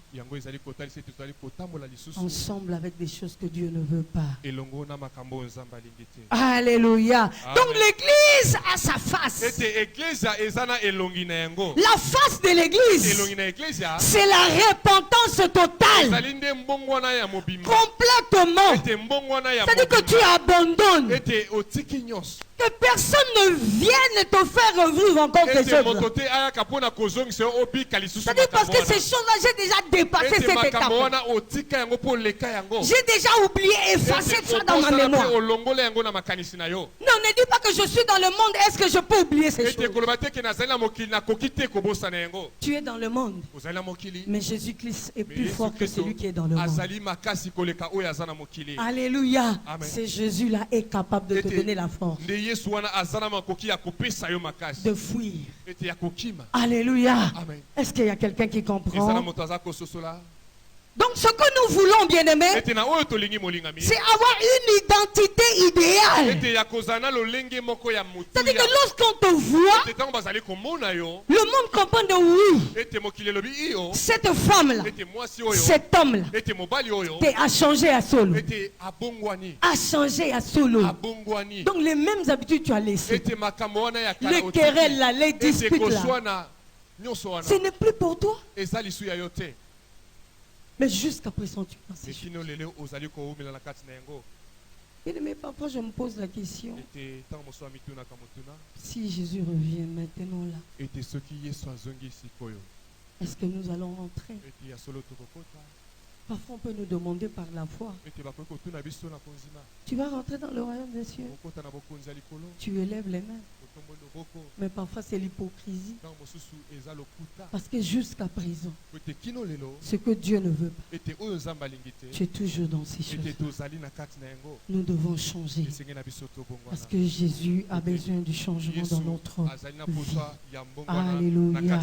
ensemble avec des choses que Dieu ne veut pas. Alléluia. Donc l'église a sa face. La face de l'église, c'est la repentance totale. Complètement. C'est-à-dire que tu abandonnes. Que personne ne vienne te faire revivre encore ces choses. C'est-à-dire parce que ces choses-là, j'ai déjà dépassé cette étape. J'ai déjà oublié, effacé ça dans ma mémoire. Non, ne dis pas que je suis dans le monde. Est-ce que je peux oublier ces choses? Tu es dans le monde. Mais Jésus-Christ est plus fort que celui qui est dans le monde. Alléluia. C'est Jésus-là est capable de te donner la force de fuir. Alléluia. Est-ce qu'il y a quelqu'un qui comprend? Donc ce que nous voulons, bien-aimés, c'est avoir une identité idéale. C'est-à-dire que lorsqu'on te voit, le monde comprend de oui, cette femme-là, cet homme-là, a changé à solo. A changé à solo. Donc les mêmes habitudes tu as laissées. Les querelles là, les disputes là, ce n'est plus pour toi. Mais jusqu'à présent, tu penses. Mais parfois, je me pose la question. Si Jésus revient maintenant là, est-ce que nous allons rentrer? Parfois, on peut nous demander par la foi. Tu vas rentrer dans le royaume des cieux. Tu élèves les mains. Mais parfois, c'est l'hypocrisie. Parce que jusqu'à présent, ce que Dieu ne veut pas, tu es toujours dans ces choses. Nous devons changer. Parce que Jésus a besoin du changement dans notre vie. Alléluia.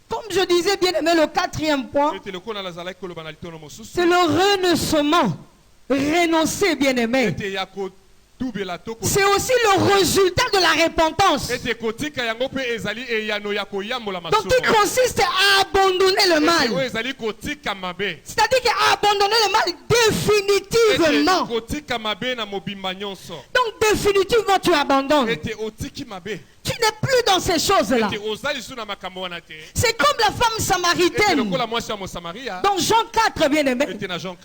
Comme je disais, bien aimé, le quatrième point, c'est le renoncement. Renoncer, bien aimé. C'est aussi le résultat de la repentance. Donc il consiste à abandonner le mal. C'est-à-dire qu'à abandonner le mal définitivement. Donc définitivement tu abandonnes. Tu n'es plus dans ces choses-là. C'est comme la femme samaritaine. Dans Jean 4, bien aimé.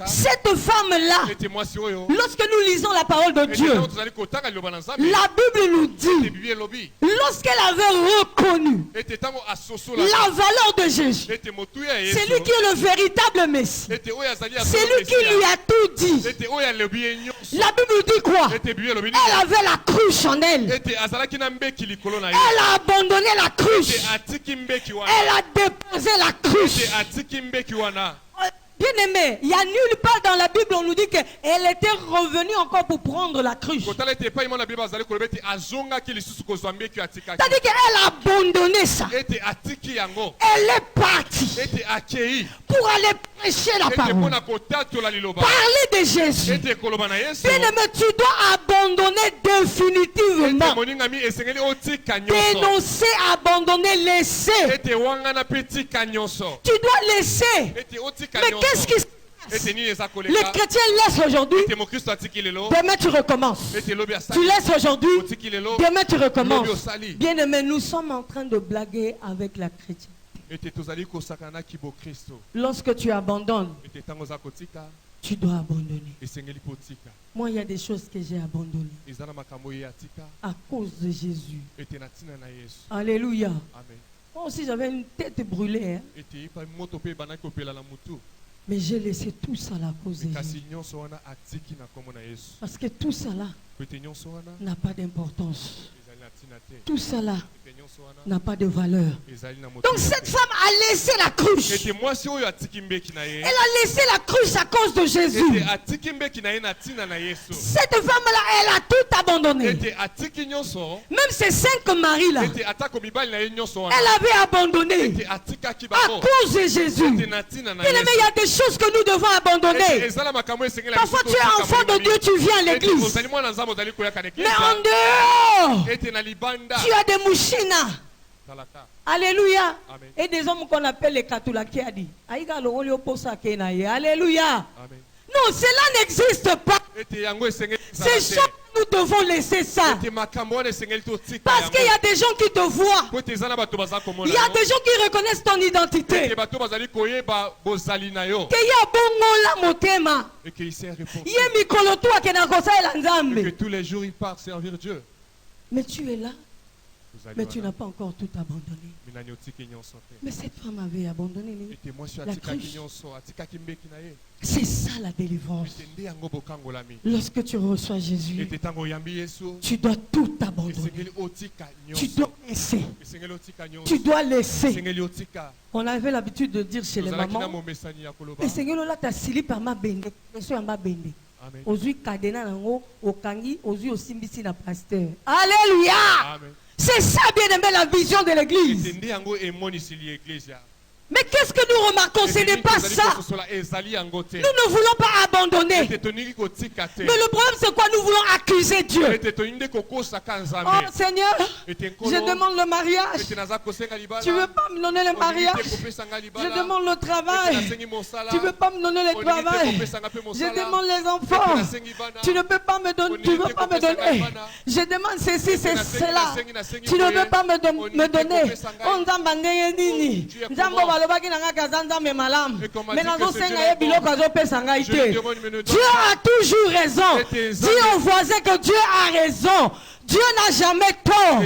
Cette femme-là, lorsque nous lisons la parole de Dieu, la Bible nous dit, lorsqu'elle avait reconnu la valeur de Jésus, c'est lui qui est le véritable Messie. C'est lui qui lui a tout dit. La Bible dit quoi? Elle avait la cruche en elle. Elle a abandonné la cruche. Elle a déposé la cruche. Bien aimé, il n'y a nulle part dans la Bible où on nous dit qu'elle était revenue encore pour prendre la cruche. C'est-à-dire qu'elle a abandonné ça. Elle est partie pour aller prêcher la parole. Parler de Jésus. Bien aimé, tu dois abandonner définitivement. Dénoncer, abandonner, laisser. Tu dois laisser. Mais qu'est-ce qui se passe? Les chrétiens laissent aujourd'hui. Demain tu recommences. Tu laisses aujourd'hui. Demain tu recommences. Bien aimé, nous sommes en train de blaguer avec la chrétienté. Lorsque tu abandonnes, tu dois abandonner. Moi, il y a des choses que j'ai abandonnées à cause de Jésus. Alléluia. Moi aussi, j'avais une tête brûlée. Hein? Mais j'ai laissé tout ça à cause de Jésus. Parce que tout ça là n'a pas d'importance. Tout ça là n'a pas de valeur. Donc cette femme a laissé la cruche. Elle a laissé la cruche à cause de Jésus. Cette femme là, elle a tout abandonné. Même ses 5 maris là, elle avait abandonné à cause de Jésus. Bien aimé, il y a des choses que nous devons abandonner. Parfois tu es enfant de Dieu, tu viens à l'église. Mais en dehors, tu as des mouchinas. Alléluia. Amen. Et des hommes qu'on appelle les Katulakiadi. Alléluia. Amen. Non, cela n'existe pas. Ces gens, nous devons laisser ça. Parce qu'il y a des gens qui te voient. Il y a des gens qui reconnaissent ton identité. Et qu'il sait répondre. Et Que tous les jours il part servir Dieu. mais tu es là. Mais tu n'as pas encore tout abandonné. Mais cette femme avait abandonné la cruche. C'est ça la délivrance. Lorsque tu reçois Jésus, tu dois tout abandonner. Tu dois laisser. Tu dois laisser. On avait l'habitude de dire chez les mamans, le Seigneur là t'a sili par ma bende. Aujourd'hui cadena nango okangi, aujourd'hui aussi mbisi na pasteur. Alléluia. Amen. C'est ça, bien aimé, la vision de l'église. Mais qu'est-ce que nous remarquons? Ce n'est pas ça. Nous ne voulons pas abandonner. Mais le problème, c'est quoi? Nous voulons accuser Dieu. Oh Seigneur, je demande le mariage. Tu ne veux pas me donner le mariage? Je demande le travail. Tu ne veux pas me donner le travail? Je demande les enfants. Tu ne peux pas me donner. Tu veux pas me donner. Je demande ceci, c'est cela. Tu ne veux pas me donner. On Dieu a toujours raison. Dis au voisin que Dieu a raison. Dieu n'a jamais tort.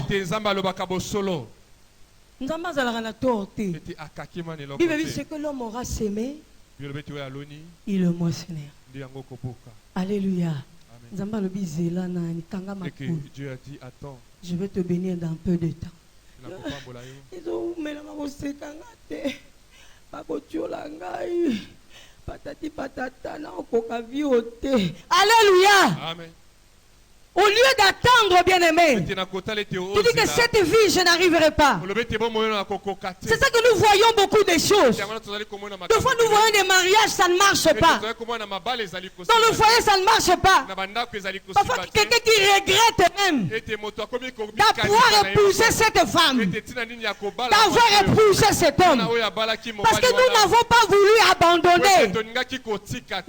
Bible dit ce que l'homme aura sémé, il le moissonnera. Alléluia. Et que Dieu a dit attends. Je vais te bénir dans peu de temps. Alléluia. Amen. Au lieu d'attendre, bien-aimé, tu dis que cette vie, je n'arriverai pas. C'est ça que nous voyons beaucoup de choses. Des fois, nous voyons des mariages, ça ne marche pas. Dans le foyer, ça ne marche pas. Parfois, quelqu'un qui regrette même d'avoir épousé cette femme, d'avoir épousé cet homme. Parce que nous n'avons pas voulu abandonner.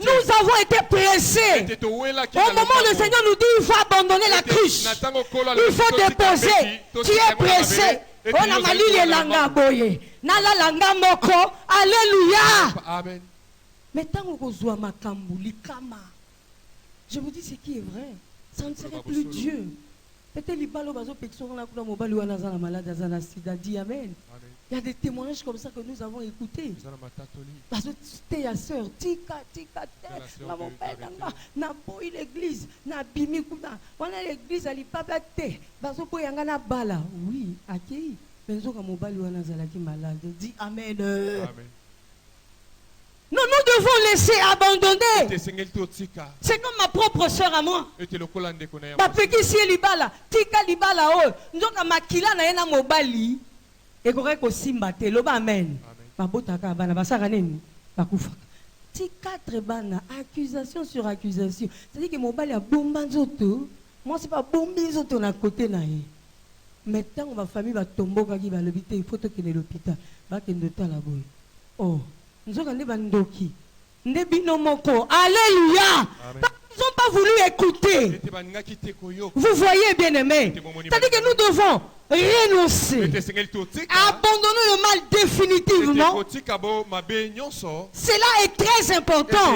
Nous avons été pressés. Au moment où le Seigneur nous dit il faut abandonner la cruche, il faut déposer. Tu es pressé. Alléluia. Amen. Mais tant que je vous dis ce qui est vrai, ça ne serait plus Dieu. Peut-être les balles bazo pexon la kuna mobali wana zana malade zana sida dit amen. Il y a des témoignages comme ça que nous avons écoutés. Parce que ta soeur, tika, maman père, na boy l'église, na bimi kuna, on a l'église à l'ipapa te, parce que yanga na bala. Oui, accueilli. Mais nous avons malade. Dis Amen. Amen. Non, nous devons laisser abandonner. C'est comme ma propre soeur à moi. Ma petite si libala, tika libala oh, nous avons makila na yena mobali. Et correct aussi mbate, loba amen. Ma botaka bana basaka neni, bakufa. Ti 4 bana, accusation sur accusation. C'est-à-dire que mobali a bomba nzoto, moi c'est pas bombi nzoto na côté na ye. Maintenant ma famille va tomber quand il va l'hôpital, il faut que tu l'hôpital. Va que nous ta la boy. Oh. Nous avons des bandoki. Alléluia. Ils n'ont pas voulu écouter. Vous voyez, bien aimé. C'est-à-dire que nous devons renoncer. Abandonner le mal définitivement. Cela est très important.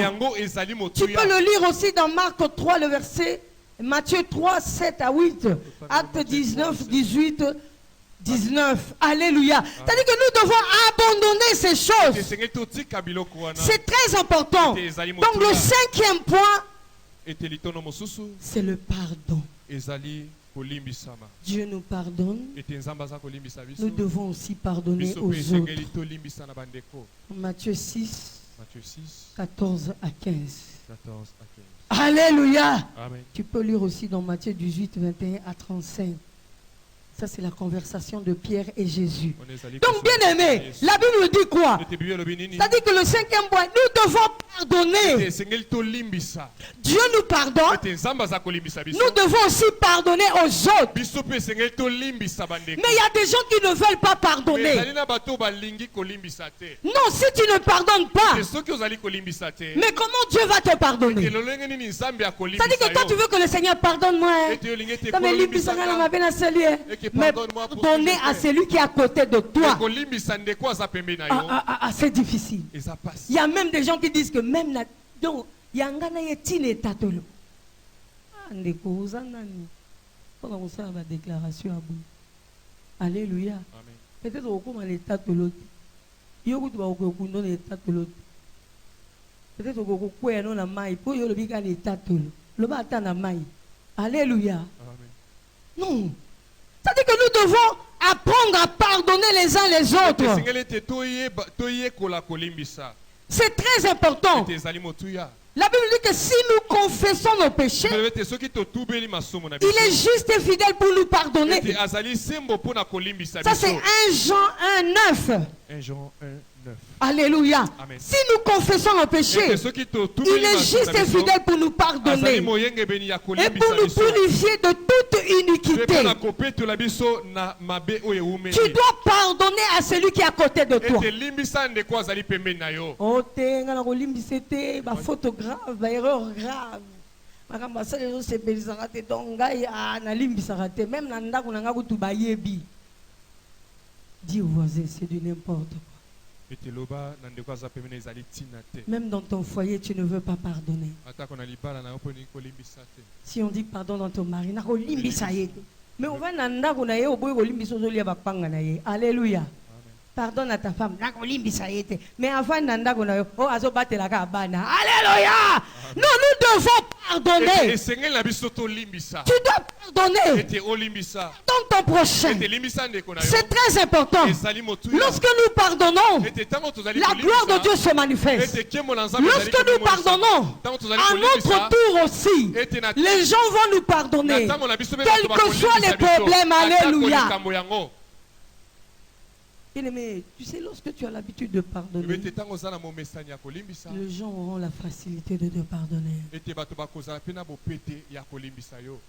Tu peux le lire aussi dans Marc 3, le verset. Matthieu 3, 7 à 8. Acte 19, 18. 19. Alléluia. C'est-à-dire que nous devons abandonner ces choses. C'est très important. Donc le 5e point, c'est le pardon. Dieu nous pardonne. Nous devons aussi pardonner aux autres. Matthieu 6, 14 à 15. Alléluia. Amen. Tu peux lire aussi dans Matthieu 18, 21 à 35. Ça, c'est la conversation de Pierre et Jésus. Donc, bien aimé, la Bible dit quoi? C'est-à-dire que le 5e point, nous devons pardonner. Dieu nous pardonne. Nous devons aussi pardonner aux autres. Mais il y a des gens qui ne veulent pas pardonner. Non, si tu ne pardonnes pas, mais comment Dieu va te pardonner? C'est-à-dire que toi, tu veux que le Seigneur pardonne-moi. Mais pardonner à celui qui est à côté de toi, c'est difficile. Il y a même des gens qui disent que même la... Donc, il y a un gars qui est tatolo. Déclaration. Alléluia. Peut-être qu'on va les tatolo. Peut-être qu'on va maille. Pour le biga les tatolo. Le bâton à maille. Alléluia. Non. C'est-à-dire que nous devons apprendre à pardonner les uns les autres. C'est très important. La Bible dit que si nous confessons nos péchés, il est juste et fidèle pour nous pardonner. Ça c'est 1 Jean 1, 9. 1 Jean 1, 9. Alléluia. Amen. Si nous confessons nos péchés, il est juste et fidèle pour nous pardonner et pour nous purifier de toute iniquité. Tu dois pardonner à celui qui est à côté de toi. Oh, t'es un faute grave, erreur grave. Dis au voisin, c'est du n'importe quoi. Même dans ton foyer, tu ne veux pas pardonner. Si on dit pardon dans ton mari, mais on va alléluia. Pardonne à ta femme. Mais avant, alléluia. Non, nous devons pardonner. Tu dois pardonner. Pardonne ton prochain. C'est très important. Lorsque nous pardonnons, la gloire de Dieu se manifeste. Lorsque nous pardonnons, à notre tour aussi, les gens vont nous pardonner. Quels que soient les problèmes, alléluia. Mais tu sais, lorsque tu as l'habitude de pardonner, les gens auront la facilité de te pardonner.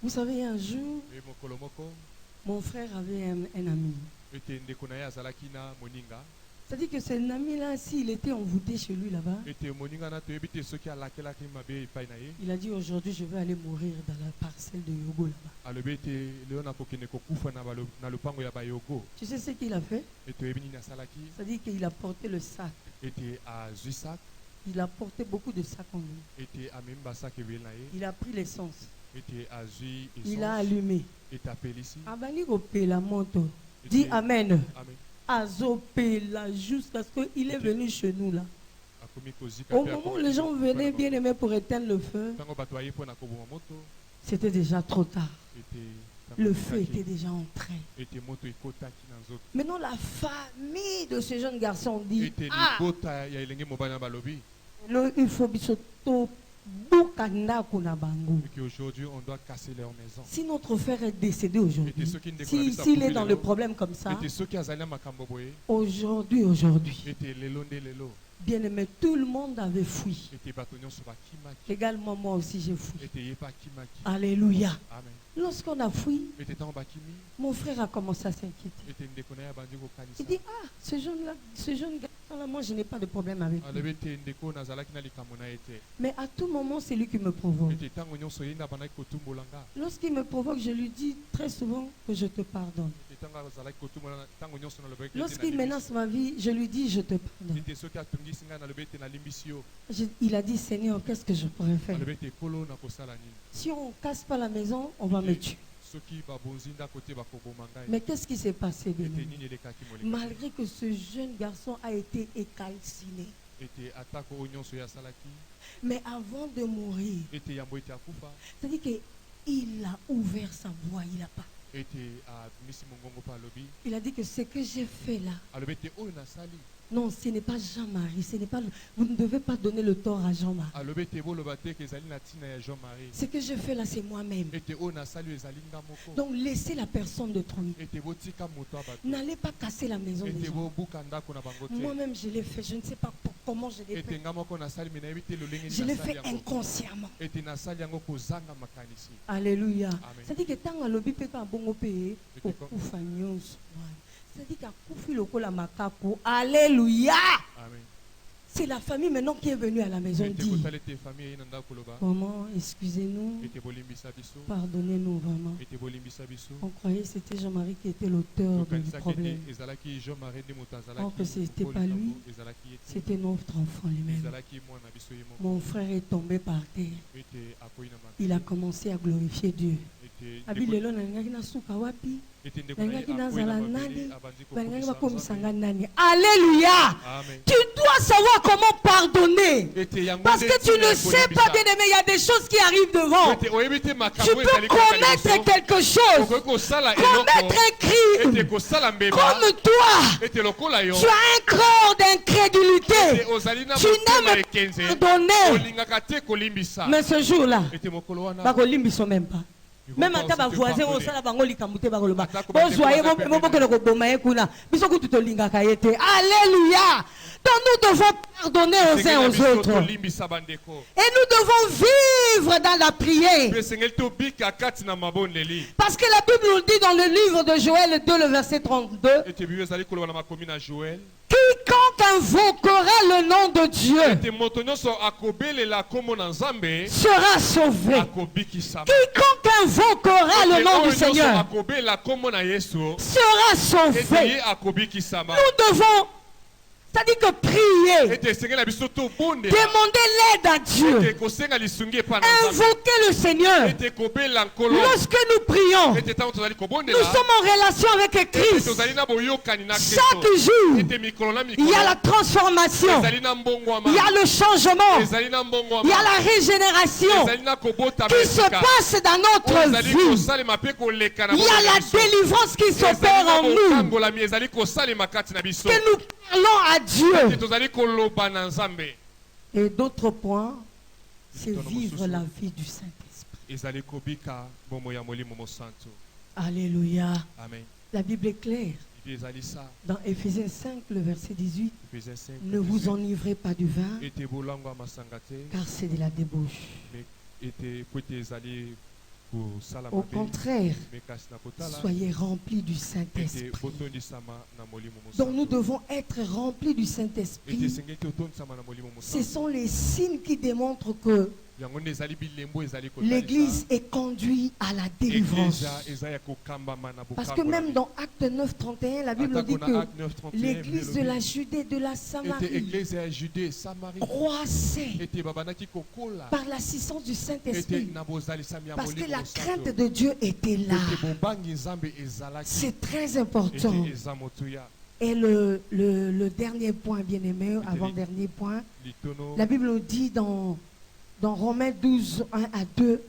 Vous savez, un jour, mon frère avait un ami. C'est-à-dire que cet ami-là, s'il était envoûté chez lui là-bas, il a dit aujourd'hui, je vais aller mourir dans la parcelle de Yogo là-bas. Tu sais ce qu'il a fait? C'est-à-dire qu'il a porté le sac. Il a porté beaucoup de sacs en lui. Il a pris l'essence. Il a allumé. Dis Amen. Azopela jusqu'à ce qu'il est venu chez nous là. akomi kozika Au pe moment où akomi les gens kozika venaient na bien bango. aimés pour éteindre le feu, Ntango bato baye mpona koboma moto c'était déjà trop tard. ete ntango Le ekokaki, feu était déjà entré. ete moto ekotaki na nzoto Maintenant, la famille de ce jeune garçon dit, ete ah, libota ya elenge mobali na balobi il faut bisoto bukanda kuna bango. et qu'aujourd'hui on doit casser leur maison. Si notre frère est décédé aujourd'hui, Ete soki ndeko na biso s'il est akufi dans le lelo, problème comme ça, ete soki azali na makambo boye aujourd'hui, ete lelo nde lelo bien aimé, tout le monde avait fui. ete bato nyonso bakimaki Également, moi aussi, j'ai fui. ete ye mpe akimaki. Alléluia. Amen. Lorsqu'on a fui, Ete ntango bakimi mon frère a commencé à s'inquiéter. ete ndeko na ye abandi Il kokanisa dit, ah, ce jeune garçon-là, moi, je n'ai pas de problème avec lui. alobi ete ndeko nazalaki na likambo na ye te Mais à tout moment, c'est lui qui me provoque. ete ntango nyonso ye nde abandaki kotumbola nga Lorsqu'il me provoque, je lui dis très souvent que je te pardonne. ete ntango azalaki kotumbola nga, ntango nyonso nalobaki ete Lorsqu'il nalimbisi menace ma vie, je lui dis, je te pardonne. ete soki atungisi ngai nalobi ete nalimbisi yo Il a dit, Seigneur, qu'est-ce que je pourrais faire? alobi ete ekolo nakosala nini Si on ne casse pas la maison, on va me tuer. soki babonzi ndako te bakoboma ngai Mais qu'est-ce qui s'est passé, bien ete aimé? nini elekaki moleki Malgré que ce jeune garçon a été écalciné, ete atako oyo nyonso ye asalaki mais avant de mourir, ete yambo ete akufa c'est-à-dire qu'il a ouvert sa voix, il a pas. ete amisi mongongo mpe alobi Il a dit que ce que j'ai fait là, alobi ete oyo nasali non, ce n'est pas Jean-Marie, ce n'est pas, vous ne devez pas donner le tort à Jean-Marie. alobi ete boloba te ke ezali na ntina ya jean marie Ce que je fais là, c'est moi-même. ete oyo nasali oyo ezali nga moko Donc laissez la personne détruire. ete botika moto ya bato N'allez pas casser la maison des ete gens. bobuka ndako na bango te Moi-même, je l'ai fait. Je ne sais pas comment je l'ai ete fait. nga moko nasali me nayebi te lolenge Je l'ai nasali fait yango inconsciemment. ete nasali yango kozanga makanisi Alléluia. Amen. C'est-à-dire que tant que l'obi peut pas bon payer, C'était comme- okufa nyonso. C'est-à-dire qu'akufi lokola makapo. Alléluia. amen C'est la famille maintenant qui est venue à la maison ete dire, kotala ete famille ye na ndako koloba maman, excusez-nous, ete bolimbisa biso pardonnez-nous vraiment. ete bolimbisa biso On croyait que c'était Jean-Marie qui était l'auteur du tokanisaki problème. ete ezalaki jean marie nde moto Or que c'était pas azalaki lui. ezalaki ye te C'était notre enfant lui-même. ezalaki mwana biso ye moko Mon frère est tombé par terre. ete akoyi na Il a makolo commencé à glorifier Dieu. ete Abi lelo nalingaki nasuka wapi? ete ndeko na ye Nalingaki akoyi na nazala mabele nani? abandi Balingaki kokomisa bakomisanga Nzambe. nani? Alléluia! Amen. Tu dois savoir comment pardonner. Ete yango Parce nde que tu ntina ne ya sais kolimbisa. pas, bien aimé, il y a des choses qui arrivent devant. Ete oyebi te Tu makambo peux ezali kaka commettre liboso. quelque chose, Okoki kosala commettre eloko un crime. ete kosala mbeba Comme toi, ete lokola yo tu as un corps d'incrédulité. ete ozali na Tu motema n'aimes ekenze pas pardonner. olingaka te kolimbisa Mais ce jour-là, ete mokolo wana bakolimbiso même pas. ils vont Même pas ata aussi te bavoisin pardonner. osala bango likambo te bakoloba Atako bandeko bozwa ye baza pembeni. bokende koboma ye kuna biso kutu tolingaka ye te. Alléluia. Donc nous devons pardonner aux Esengeli uns na aux biso autres tolimbisa bandeko et nous devons vivre dans la prière, mpe esengeli tobika kati na mabondeli parce que la Bible nous dit dans le livre de Joël 2 le verset 32, ete bible ezali koloba na makomi na joel quiconque invoquera le nom de Dieu ete moto nyonso akobelela kombo na nzambe sera sauvé. akobikisama Quiconque invoquera le Ete nom oyo du nyonso Seigneur akobelela kombo na yesu sera ete sauvé. ye akobikisama Nous devons, c'est-à-dire que prier, ete esengeli na biso tobondela demander l'aide à Dieu, ete kosenga lisungi epai na nzambe invoquer le Seigneur. ete kobela nkolo Lorsque nous prions, ete ntango tozali nous kobondela sommes en relation avec ete Christ. tozali na boyokani na Chaque kristo jour, ete mikolo na il y a la mikolo transformation, ezali na mbongwama il y a le changement, ezali na il y a mbongwama la régénération ezali na kobotama qui se esika passe dans oyo notre ezali vie. kosalema mpe koleka na Il y a la délivrance qui s'opère en nous, kokangolami ezali kosalema kati na biso que nous parlons à ete Dieu. tozali koloba na nzambe Et d'autre point, c'est Dans le vivre mosusu. la vie du Saint-Esprit. ezali kobika bomoi ya molimo mosantu Alléluia. amen La Bible est claire. bibi ezali sa Dans Éphésiens 5, le verset 18, Ephésiens 5, ne vous enivrez pas du vin, ete bolangwa masanga te car c'est de la débauche. me ete po ete ezali kosala Au mabe contraire, me kasi na kotala soyez remplis du ete Saint-Esprit. botondisama na molimo Donc nous mosantu devons être remplis du ete Saint-Esprit. esengeli te otondisama na molimo Ce mosantu sont les signes qui démontrent que yango nde ezali bilembo ezali l'Église est conduite à la délivrance. Eglise eza ya kokambama na Parce que même bokambolami. dans Acte 9, 31, la Bible dit Atako que na Acte 9, 31, l'Église de elobi, la Judée, de la ete Samarie, eglize ya jude samari croissait ete babandaki kokola par l'assistance du ete Saint-Esprit. na bozalisami ya Parce que molimo la mosantu. crainte de Dieu était là. ete bobangi nzambe ezalaki C'est très ete important. eza motuya Et le dernier point, bien-aimé, avant-dernier point, la Bible nous dit dans Romains 12, 1 à 2,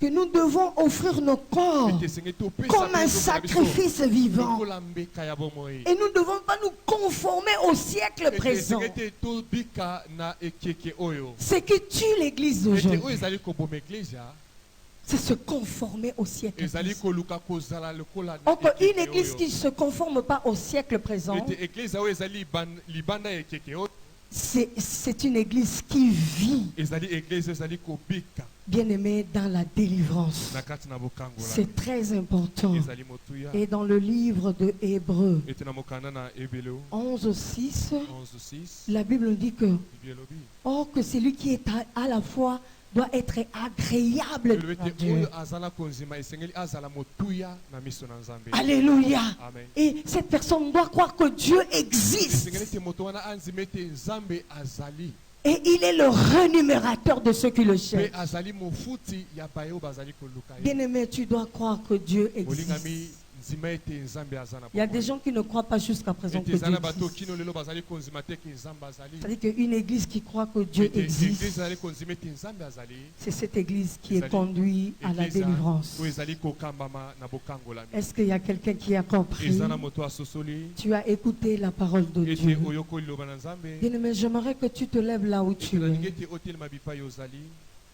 que nous devons offrir nos corps comme un sacrifice vivant. Et nous ne devons pas nous conformer au siècle présent. Ce qui tue l'Église d'aujourd'hui, c'est se conformer au siècle présent. Encore une Église qui ne se conforme pas au siècle présent, c'est une Église qui vit, bien-aimé, dans la délivrance. C'est très important. Et dans le livre de Hébreux 11:6, la Bible nous dit que que celui qui est à la fois doit être agréable devant Dieu. Alléluia. Amen. Et cette personne doit croire que Dieu existe. Et il est le rémunérateur de ceux qui le cherchent. Bien-aimé, tu dois croire que Dieu existe. Il y a des gens qui ne croient pas jusqu'à présent que Dieu existe. C'est-à-dire qu'une église qui croit que Dieu existe, c'est cette église qui est conduite à la délivrance. Est-ce qu'il y a quelqu'un qui a compris? Tu as écouté la parole de Dieu. Bien-aimé, j'aimerais que tu te lèves là où tu es.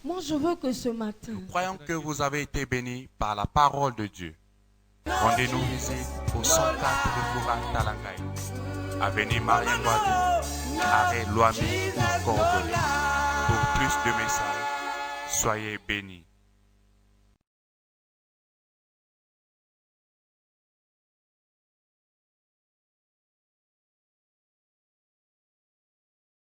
Moi, je veux que ce matin, Nous croyons que vous avez été bénis par la parole de Dieu. Rendez-nous visite au 104 de Koura Talangay, avenue Marien Guadou, arrêt Loami ou Coordonnées. Pour plus de messages, soyez bénis.